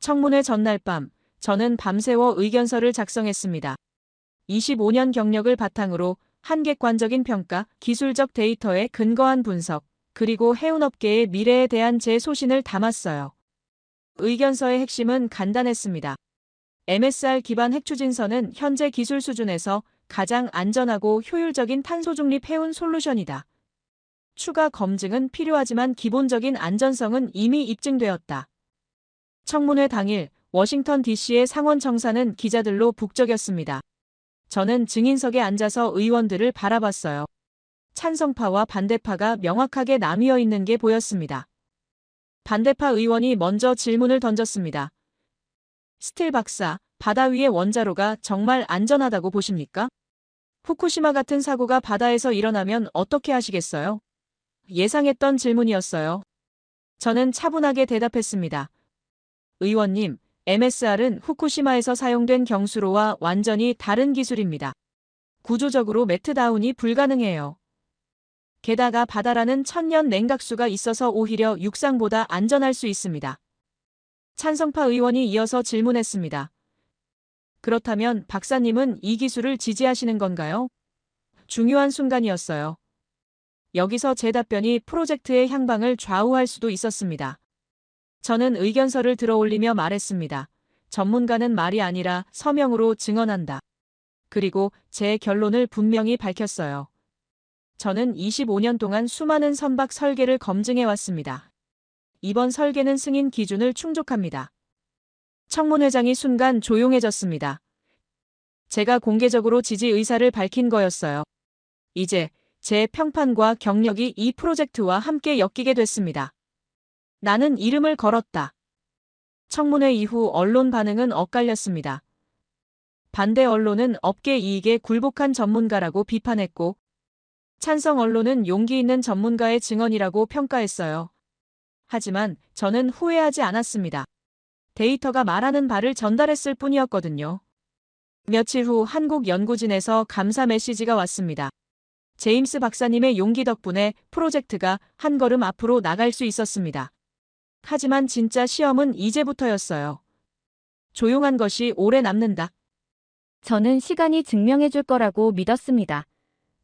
청문회 전날 밤, 저는 밤새워 의견서를 작성했습니다. 25년 경력을 바탕으로 한객관적인 평가, 기술적 데이터에 근거한 분석, 그리고 해운업계의 미래에 대한 제 소신을 담았어요. 의견서의 핵심은 간단했습니다. MSR 기반 핵추진선은 현재 기술 수준에서 가장 안전하고 효율적인 탄소 중립 해운 솔루션이다. 추가 검증은 필요하지만 기본적인 안전성은 이미 입증되었다. 청문회 당일 워싱턴 DC의 상원 청사는 기자들로 북적였습니다. 저는 증인석에 앉아서 의원들을 바라봤어요. 찬성파와 반대파가 명확하게 나뉘어 있는 게 보였습니다. 반대파 의원이 먼저 질문을 던졌습니다. 스틸 박사, 바다 위의 원자로가 정말 안전하다고 보십니까? 후쿠시마 같은 사고가 바다에서 일어나면 어떻게 하시겠어요? 예상했던 질문이었어요. 저는 차분하게 대답했습니다. 의원님, MSR은 후쿠시마에서 사용된 경수로와 완전히 다른 기술입니다. 구조적으로 멜트다운이 불가능해요. 게다가 바다라는 천년 냉각수가 있어서 오히려 육상보다 안전할 수 있습니다. 찬성파 의원이 이어서 질문했습니다. 그렇다면 박사님은 이 기술을 지지하시는 건가요? 중요한 순간이었어요. 여기서 제 답변이 프로젝트의 향방을 좌우할 수도 있었습니다. 저는 의견서를 들어올리며 말했습니다. 전문가는 말이 아니라 서명으로 증언한다. 그리고 제 결론을 분명히 밝혔어요. 저는 25년 동안 수많은 선박 설계를 검증해 왔습니다. 이번 설계는 승인 기준을 충족합니다. 청문회장이 순간 조용해졌습니다. 제가 공개적으로 지지 의사를 밝힌 거였어요. 이제 제 평판과 경력이 이 프로젝트와 함께 엮이게 됐습니다. 나는 이름을 걸었다. 청문회 이후 언론 반응은 엇갈렸습니다. 반대 언론은 업계 이익에 굴복한 전문가라고 비판했고, 찬성 언론은 용기 있는 전문가의 증언이라고 평가했어요. 하지만 저는 후회하지 않았습니다. 데이터가 말하는 바를 전달했을 뿐이었거든요. 며칠 후 한국 연구진에서 감사 메시지가 왔습니다. 제임스 박사님의 용기 덕분에 프로젝트가 한 걸음 앞으로 나갈 수 있었습니다. 하지만 진짜 시험은 이제부터였어요. 조용한 것이 오래 남는다. 저는 시간이 증명해 줄 거라고 믿었습니다.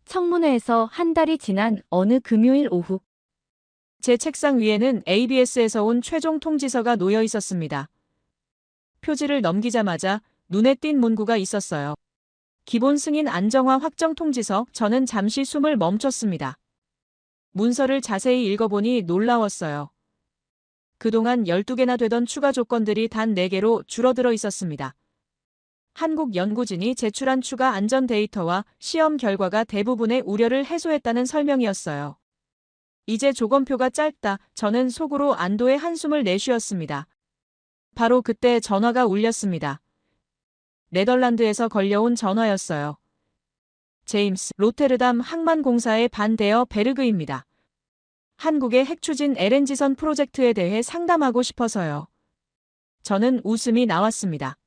청문회에서 한 달이 지난 어느 금요일 오후, 제 책상 위에는 ABS에서 온 최종 통지서가 놓여 있었습니다. 표지를 넘기자마자 눈에 띈 문구가 있었어요. 기본 승인 안정화 확정 통지서. 저는 잠시 숨을 멈췄습니다. 문서를 자세히 읽어보니 놀라웠어요. 그동안 12개나 되던 추가 조건들이 단 4개로 줄어들어 있었습니다. 한국 연구진이 제출한 추가 안전 데이터와 시험 결과가 대부분의 우려를 해소했다는 설명이었어요. 이제 조건표가 짧다. 저는 속으로 안도의 한숨을 내쉬었습니다. 바로 그때 전화가 울렸습니다. 네덜란드에서 걸려온 전화였어요. 제임스 로테르담 항만공사의 반대어 베르그입니다. 한국의 핵추진 LNG선 프로젝트에 대해 상담하고 싶어서요. 저는 웃음이 나왔습니다.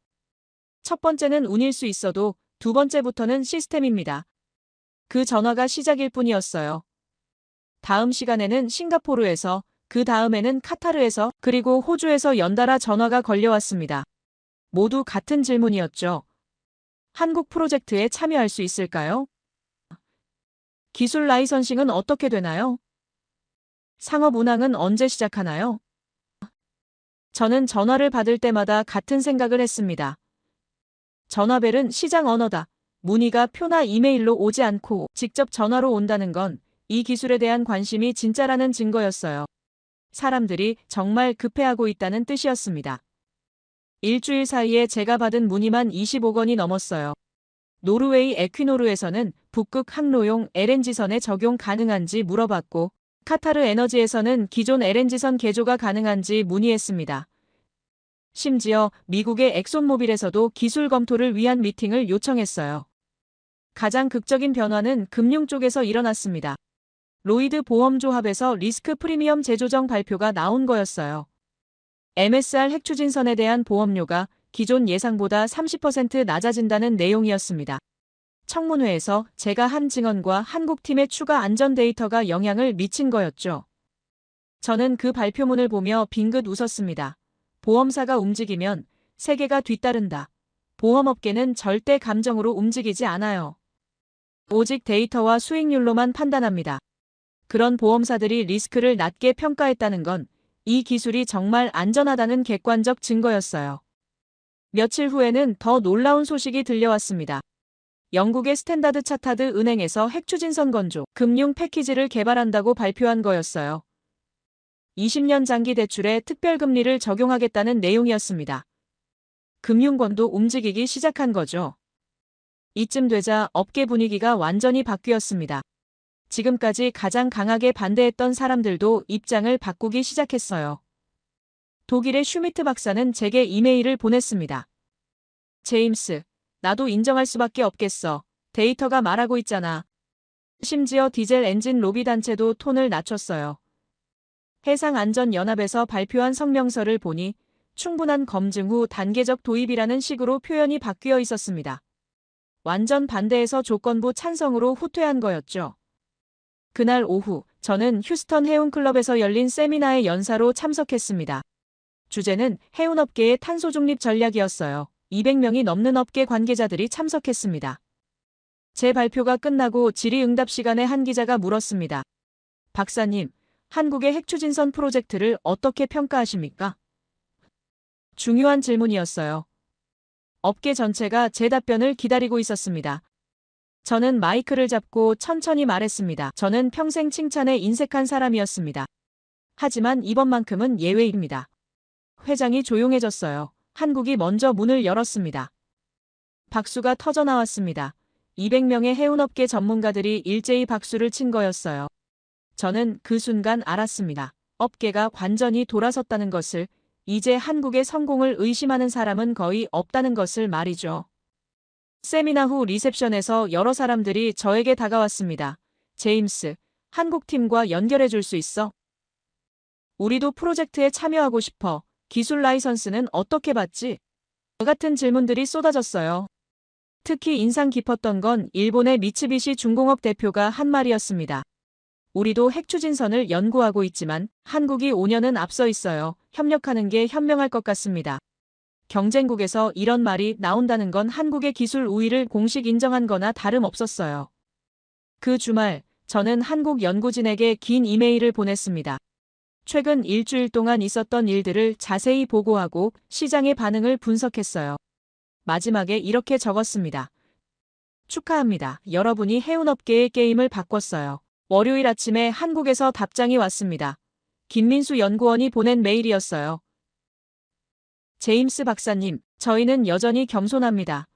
첫 번째는 운일 수 있어도 두 번째부터는 시스템입니다. 그 전화가 시작일 뿐이었어요. 다음 시간에는 싱가포르에서, 그 다음에는 카타르에서, 그리고 호주에서 연달아 전화가 걸려왔습니다. 모두 같은 질문이었죠. 한국 프로젝트에 참여할 수 있을까요? 기술 라이선싱은 어떻게 되나요? 상업 운항은 언제 시작하나요? 저는 전화를 받을 때마다 같은 생각을 했습니다. 전화벨은 시장 언어다. 문의가 표나 이메일로 오지 않고 직접 전화로 온다는 건 이 기술에 대한 관심이 진짜라는 증거였어요. 사람들이 정말 급해하고 있다는 뜻이었습니다. 일주일 사이에 제가 받은 문의만 25건이 넘었어요. 노르웨이 에퀴노르에서는 북극 항로용 LNG선에 적용 가능한지 물어봤고, 카타르 에너지에서는 기존 LNG선 개조가 가능한지 문의했습니다. 심지어 미국의 엑손모빌에서도 기술 검토를 위한 미팅을 요청했어요. 가장 극적인 변화는 금융 쪽에서 일어났습니다. 로이드 보험조합에서 리스크 프리미엄 재조정 발표가 나온 거였어요. MSR 핵추진선에 대한 보험료가 기존 예상보다 30% 낮아진다는 내용이었습니다. 청문회에서 제가 한 증언과 한국팀의 추가 안전 데이터가 영향을 미친 거였죠. 저는 그 발표문을 보며 빙긋 웃었습니다. 보험사가 움직이면 세계가 뒤따른다. 보험업계는 절대 감정으로 움직이지 않아요. 오직 데이터와 수익률로만 판단합니다. 그런 보험사들이 리스크를 낮게 평가했다는 건 이 기술이 정말 안전하다는 객관적 증거였어요. 며칠 후에는 더 놀라운 소식이 들려왔습니다. 영국의 스탠다드 차타드 은행에서 핵추진선 건조, 금융 패키지를 개발한다고 발표한 거였어요. 20년 장기 대출에 특별금리를 적용하겠다는 내용이었습니다. 금융권도 움직이기 시작한 거죠. 이쯤 되자 업계 분위기가 완전히 바뀌었습니다. 지금까지 가장 강하게 반대했던 사람들도 입장을 바꾸기 시작했어요. 독일의 슈미트 박사는 제게 이메일을 보냈습니다. 제임스, 나도 인정할 수밖에 없겠어. 데이터가 말하고 있잖아. 심지어 디젤 엔진 로비 단체도 톤을 낮췄어요. 해상안전연합에서 발표한 성명서를 보니 충분한 검증 후 단계적 도입이라는 식으로 표현이 바뀌어 있었습니다. 완전 반대에서 조건부 찬성으로 후퇴한 거였죠. 그날 오후 저는 휴스턴 해운클럽에서 열린 세미나의 연사로 참석했습니다. 주제는 해운업계의 탄소 중립 전략이었어요. 200명이 넘는 업계 관계자들이 참석했습니다. 제 발표가 끝나고 질의응답 시간에 한 기자가 물었습니다. 박사님, 한국의 핵추진선 프로젝트를 어떻게 평가하십니까? 중요한 질문이었어요. 업계 전체가 제 답변을 기다리고 있었습니다. 저는 마이크를 잡고 천천히 말했습니다. 저는 평생 칭찬에 인색한 사람이었습니다. 하지만 이번만큼은 예외입니다. 회장이 조용해졌어요. 한국이 먼저 문을 열었습니다. 박수가 터져나왔습니다. 200명의 해운업계 전문가들이 일제히 박수를 친 거였어요. 저는 그 순간 알았습니다. 업계가 완전히 돌아섰다는 것을, 이제 한국의 성공을 의심하는 사람은 거의 없다는 것을 말이죠. 세미나 후 리셉션에서 여러 사람들이 저에게 다가왔습니다. 제임스, 한국팀과 연결해 줄 수 있어? 우리도 프로젝트에 참여하고 싶어. 기술 라이선스는 어떻게 받지? 같은 질문들이 쏟아졌어요. 특히 인상 깊었던 건 일본의 미츠비시 중공업 대표가 한 말이었습니다. 우리도 핵추진선을 연구하고 있지만 한국이 5년은 앞서 있어요. 협력하는 게 현명할 것 같습니다. 경쟁국에서 이런 말이 나온다는 건 한국의 기술 우위를 공식 인정한 거나 다름없었어요. 그 주말, 저는 한국 연구진에게 긴 이메일을 보냈습니다. 최근 일주일 동안 있었던 일들을 자세히 보고하고 시장의 반응을 분석했어요. 마지막에 이렇게 적었습니다. 축하합니다. 여러분이 해운업계의 게임을 바꿨어요. 월요일 아침에 한국에서 답장이 왔습니다. 김민수 연구원이 보낸 메일이었어요. 제임스 박사님, 저희는 여전히 겸손합니다.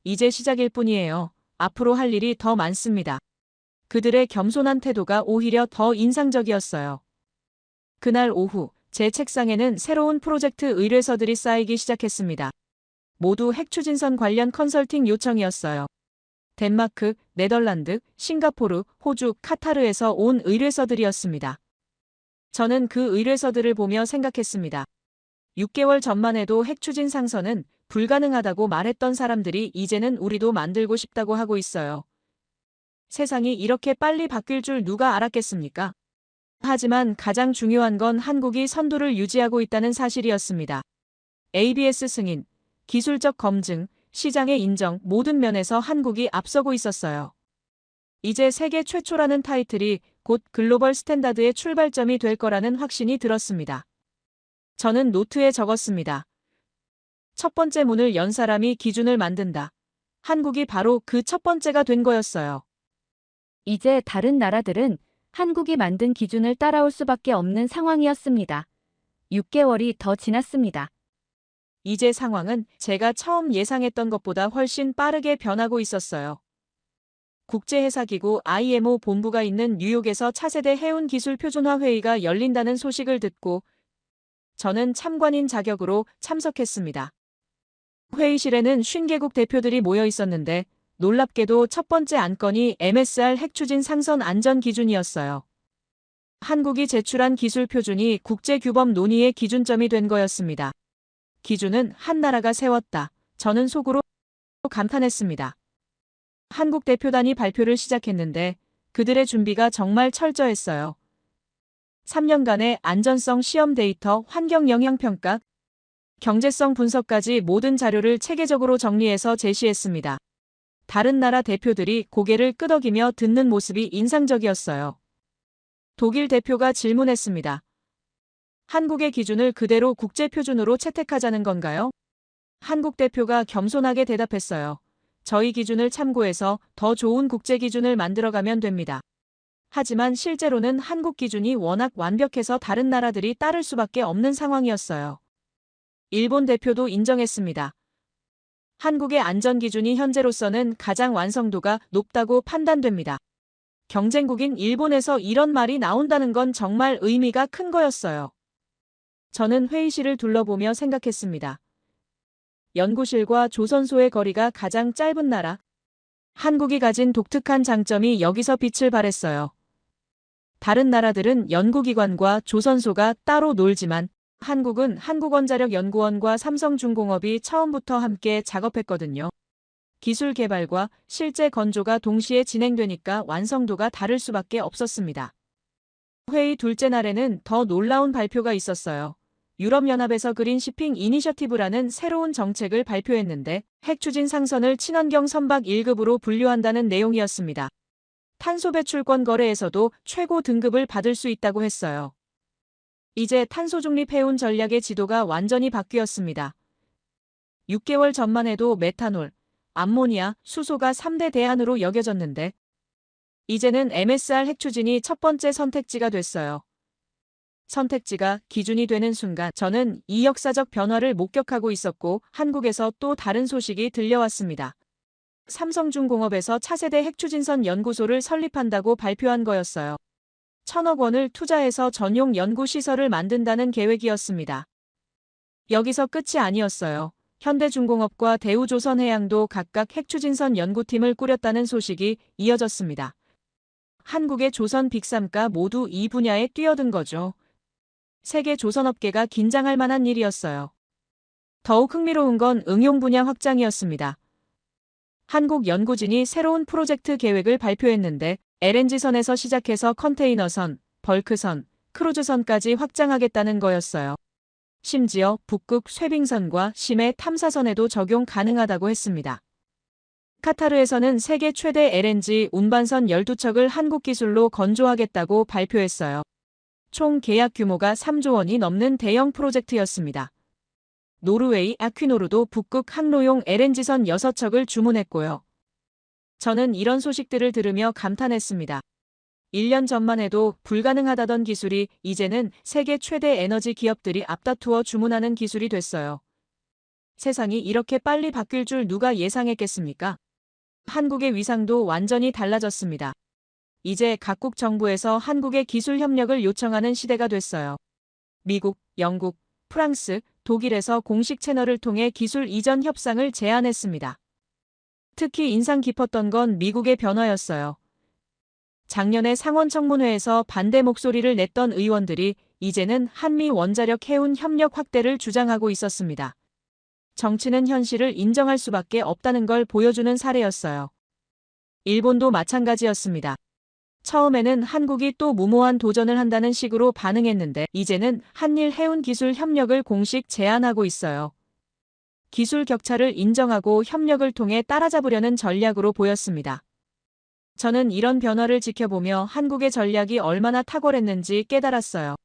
이제 시작일 뿐이에요. 앞으로 할 일이 더 많습니다. 그들의 겸손한 태도가 오히려 더 인상적이었어요. 그날 오후, 제 책상에는 새로운 프로젝트 의뢰서들이 쌓이기 시작했습니다. 모두 핵추진선 관련 컨설팅 요청이었어요. 덴마크, 네덜란드, 싱가포르, 호주, 카타르에서 온 의뢰서들이었습니다. 저는 그 의뢰서들을 보며 생각했습니다. 6개월 전만 해도 핵추진 상선은 불가능하다고 말했던 사람들이 이제는 우리도 만들고 싶다고 하고 있어요. 세상이 이렇게 빨리 바뀔 줄 누가 알았겠습니까? 하지만 가장 중요한 건 한국이 선두를 유지하고 있다는 사실이었습니다. ABS 승인, 기술적 검증, 시장의 인정 모든 면에서 한국이 앞서고 있었어요. 이제 세계 최초라는 타이틀이 곧 글로벌 스탠다드의 출발점이 될 거라는 확신이 들었습니다. 저는 노트에 적었습니다. 첫 번째 문을 연 사람이 기준을 만든다. 한국이 바로 그 첫 번째가 된 거였어요. 이제 다른 나라들은 한국이 만든 기준을 따라올 수밖에 없는 상황이었습니다. 6개월이 더 지났습니다. 이제 상황은 제가 처음 예상했던 것보다 훨씬 빠르게 변하고 있었어요. 국제해사기구 IMO 본부가 있는 뉴욕에서 차세대 해운 기술 표준화 회의가 열린다는 소식을 듣고 저는 참관인 자격으로 참석했습니다. 회의실에는 50개국 대표들이 모여 있었는데 놀랍게도 첫 번째 안건이 MSR 핵추진 상선 안전 기준이었어요. 한국이 제출한 기술 표준이 국제규범 논의의 기준점이 된 거였습니다. 기준은 한 나라가 세웠다. 저는 속으로 감탄했습니다. 한국 대표단이 발표를 시작했는데 그들의 준비가 정말 철저했어요. 3년간의 안전성 시험 데이터, 환경 영향 평가, 경제성 분석까지 모든 자료를 체계적으로 정리해서 제시했습니다. 다른 나라 대표들이 고개를 끄덕이며 듣는 모습이 인상적이었어요. 독일 대표가 질문했습니다. 한국의 기준을 그대로 국제표준으로 채택하자는 건가요? 한국 대표가 겸손하게 대답했어요. 저희 기준을 참고해서 더 좋은 국제기준을 만들어가면 됩니다. 하지만 실제로는 한국 기준이 워낙 완벽해서 다른 나라들이 따를 수밖에 없는 상황이었어요. 일본 대표도 인정했습니다. 한국의 안전기준이 현재로서는 가장 완성도가 높다고 판단됩니다. 경쟁국인 일본에서 이런 말이 나온다는 건 정말 의미가 큰 거였어요. 저는 회의실을 둘러보며 생각했습니다. 연구실과 조선소의 거리가 가장 짧은 나라. 한국이 가진 독특한 장점이 여기서 빛을 발했어요. 다른 나라들은 연구기관과 조선소가 따로 놀지만 한국은 한국원자력연구원과 삼성중공업이 처음부터 함께 작업했거든요. 기술 개발과 실제 건조가 동시에 진행되니까 완성도가 다를 수밖에 없었습니다. 회의 둘째 날에는 더 놀라운 발표가 있었어요. 유럽연합에서 그린시핑 이니셔티브라는 새로운 정책을 발표했는데 핵추진 상선을 친환경 선박 1급으로 분류한다는 내용이었습니다. 탄소 배출권 거래에서도 최고 등급을 받을 수 있다고 했어요. 이제 탄소 중립 해운 전략의 지도가 완전히 바뀌었습니다. 6개월 전만 해도 메탄올, 암모니아, 수소가 3대 대안으로 여겨졌는데 이제는 MSR 핵추진이 첫 번째 선택지가 됐어요. 선택지가 기준이 되는 순간 저는 이 역사적 변화를 목격하고 있었고 한국에서 또 다른 소식이 들려왔습니다. 삼성중공업에서 차세대 핵추진선 연구소를 설립한다고 발표한 거였어요. 1,000억 원을 투자해서 전용 연구시설을 만든다는 계획이었습니다. 여기서 끝이 아니었어요. 현대중공업과 대우조선해양도 각각 핵추진선 연구팀을 꾸렸다는 소식이 이어졌습니다. 한국의 조선 빅3가 모두 이 분야에 뛰어든 거죠. 세계 조선업계가 긴장할 만한 일이었어요. 더욱 흥미로운 건 응용 분야 확장이었습니다. 한국 연구진이 새로운 프로젝트 계획을 발표했는데 LNG선에서 시작해서 컨테이너선, 벌크선, 크루즈선까지 확장하겠다는 거였어요. 심지어 북극 쇠빙선과 심해 탐사선에도 적용 가능하다고 했습니다. 카타르에서는 세계 최대 LNG 운반선 12척을 한국 기술로 건조하겠다고 발표했어요. 총 계약 규모가 3조 원이 넘는 대형 프로젝트였습니다. 노르웨이 아퀴노르도 북극 항로용 LNG선 6척을 주문했고요. 저는 이런 소식들을 들으며 감탄했습니다. 1년 전만 해도 불가능하다던 기술이 이제는 세계 최대 에너지 기업들이 앞다투어 주문하는 기술이 됐어요. 세상이 이렇게 빨리 바뀔 줄 누가 예상했겠습니까? 한국의 위상도 완전히 달라졌습니다. 이제 각국 정부에서 한국의 기술 협력을 요청하는 시대가 됐어요. 미국, 영국, 프랑스, 독일에서 공식 채널을 통해 기술 이전 협상을 제안했습니다. 특히 인상 깊었던 건 미국의 변화였어요. 작년에 상원청문회에서 반대 목소리를 냈던 의원들이 이제는 한미 원자력 해운 협력 확대를 주장하고 있었습니다. 정치는 현실을 인정할 수밖에 없다는 걸 보여주는 사례였어요. 일본도 마찬가지였습니다. 처음에는 한국이 또 무모한 도전을 한다는 식으로 반응했는데 이제는 한일 해운 기술 협력을 공식 제안하고 있어요. 기술 격차를 인정하고 협력을 통해 따라잡으려는 전략으로 보였습니다. 저는 이런 변화를 지켜보며 한국의 전략이 얼마나 탁월했는지 깨달았어요.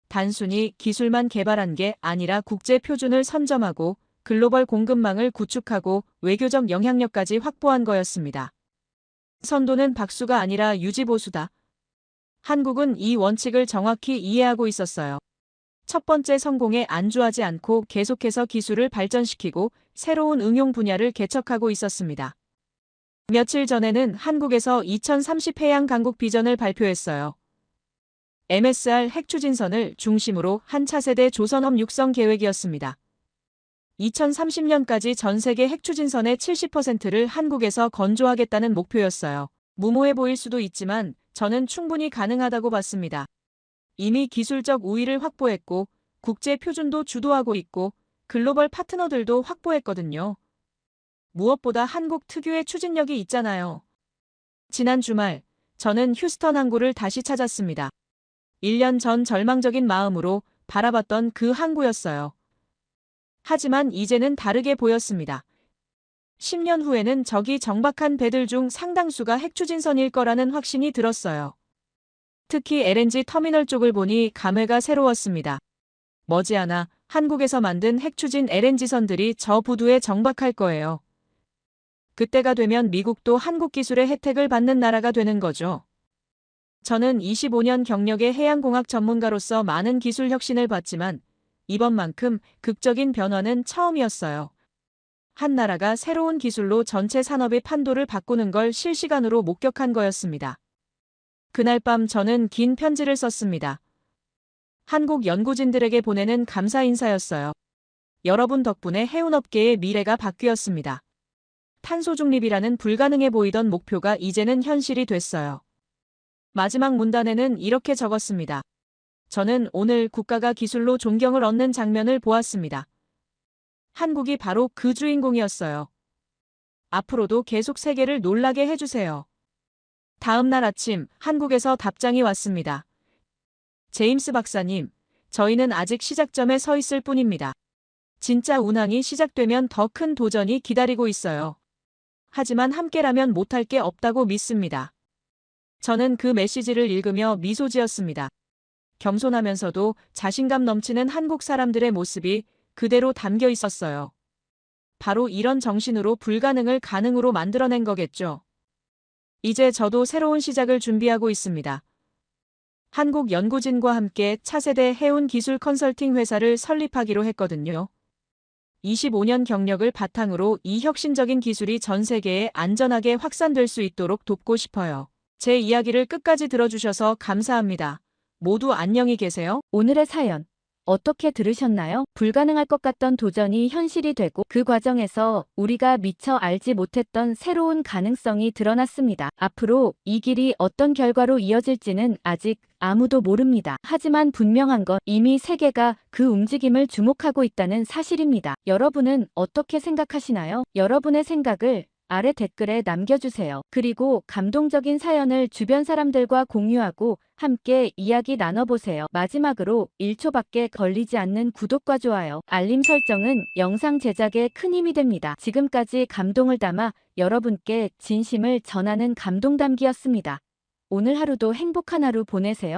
단순히 기술만 개발한 게 아니라 국제 표준을 선점하고 글로벌 공급망을 구축하고 외교적 영향력까지 확보한 거였습니다. 선도는 박수가 아니라 유지보수다. 한국은 이 원칙을 정확히 이해하고 있었어요. 첫 번째 성공에 안주하지 않고 계속해서 기술을 발전시키고 새로운 응용 분야를 개척하고 있었습니다. 며칠 전에는 한국에서 2030 해양 강국 비전을 발표했어요. MSR 핵추진선을 중심으로 한 차세대 조선업 육성 계획이었습니다. 2030년까지 전 세계 핵추진선의 70%를 한국에서 건조하겠다는 목표였어요. 무모해 보일 수도 있지만 저는 충분히 가능하다고 봤습니다. 이미 기술적 우위를 확보했고 국제 표준도 주도하고 있고 글로벌 파트너들도 확보했거든요. 무엇보다 한국 특유의 추진력이 있잖아요. 지난 주말 저는 휴스턴 항구를 다시 찾았습니다. 1년 전 절망적인 마음으로 바라봤던 그 항구였어요. 하지만 이제는 다르게 보였습니다. 10년 후에는 저기 정박한 배들 중 상당수가 핵추진선일 거라는 확신이 들었어요. 특히 LNG 터미널 쪽을 보니 감회가 새로웠습니다. 머지않아 한국에서 만든 핵추진 LNG선들이 저 부두에 정박할 거예요. 그때가 되면 미국도 한국 기술의 혜택을 받는 나라가 되는 거죠. 저는 25년 경력의 해양공학 전문가로서 많은 기술 혁신을 봤지만 이번만큼 극적인 변화는 처음이었어요. 한 나라가 새로운 기술로 전체 산업의 판도를 바꾸는 걸 실시간으로 목격한 거였습니다. 그날 밤 저는 긴 편지를 썼습니다. 한국 연구진들에게 보내는 감사 인사였어요. 여러분 덕분에 해운업계의 미래가 바뀌었습니다. 탄소 중립이라는 불가능해 보이던 목표가 이제는 현실이 됐어요. 마지막 문단에는 이렇게 적었습니다. 저는 오늘 국가가 기술로 존경을 얻는 장면을 보았습니다. 한국이 바로 그 주인공이었어요. 앞으로도 계속 세계를 놀라게 해주세요. 다음 날 아침 한국에서 답장이 왔습니다. 제임스 박사님, 저희는 아직 시작점에 서 있을 뿐입니다. 진짜 운항이 시작되면 더 큰 도전이 기다리고 있어요. 하지만 함께라면 못할 게 없다고 믿습니다. 저는 그 메시지를 읽으며 미소 지었습니다. 겸손하면서도 자신감 넘치는 한국 사람들의 모습이 그대로 담겨 있었어요. 바로 이런 정신으로 불가능을 가능으로 만들어낸 거겠죠. 이제 저도 새로운 시작을 준비하고 있습니다. 한국 연구진과 함께 차세대 해운 기술 컨설팅 회사를 설립하기로 했거든요. 25년 경력을 바탕으로 이 혁신적인 기술이 전 세계에 안전하게 확산될 수 있도록 돕고 싶어요. 제 이야기를 끝까지 들어주셔서 감사합니다. 모두 안녕히 계세요. 오늘의 사연. 어떻게 들으셨나요? 불가능할 것 같던 도전이 현실이 되고 그 과정에서 우리가 미처 알지 못했던 새로운 가능성이 드러났습니다. 앞으로 이 길이 어떤 결과로 이어질지는 아직 아무도 모릅니다. 하지만 분명한 건 이미 세계가 그 움직임을 주목하고 있다는 사실입니다. 여러분은 어떻게 생각하시나요? 여러분의 생각을 아래 댓글에 남겨주세요. 그리고 감동적인 사연을 주변 사람들과 공유하고 함께 이야기 나눠보세요. 마지막으로 1초밖에 걸리지 않는 구독과 좋아요, 알림 설정은 영상 제작에 큰 힘이 됩니다. 지금까지 감동을 담아 여러분께 진심을 전하는 감동담기였습니다. 오늘 하루도 행복한 하루 보내세요.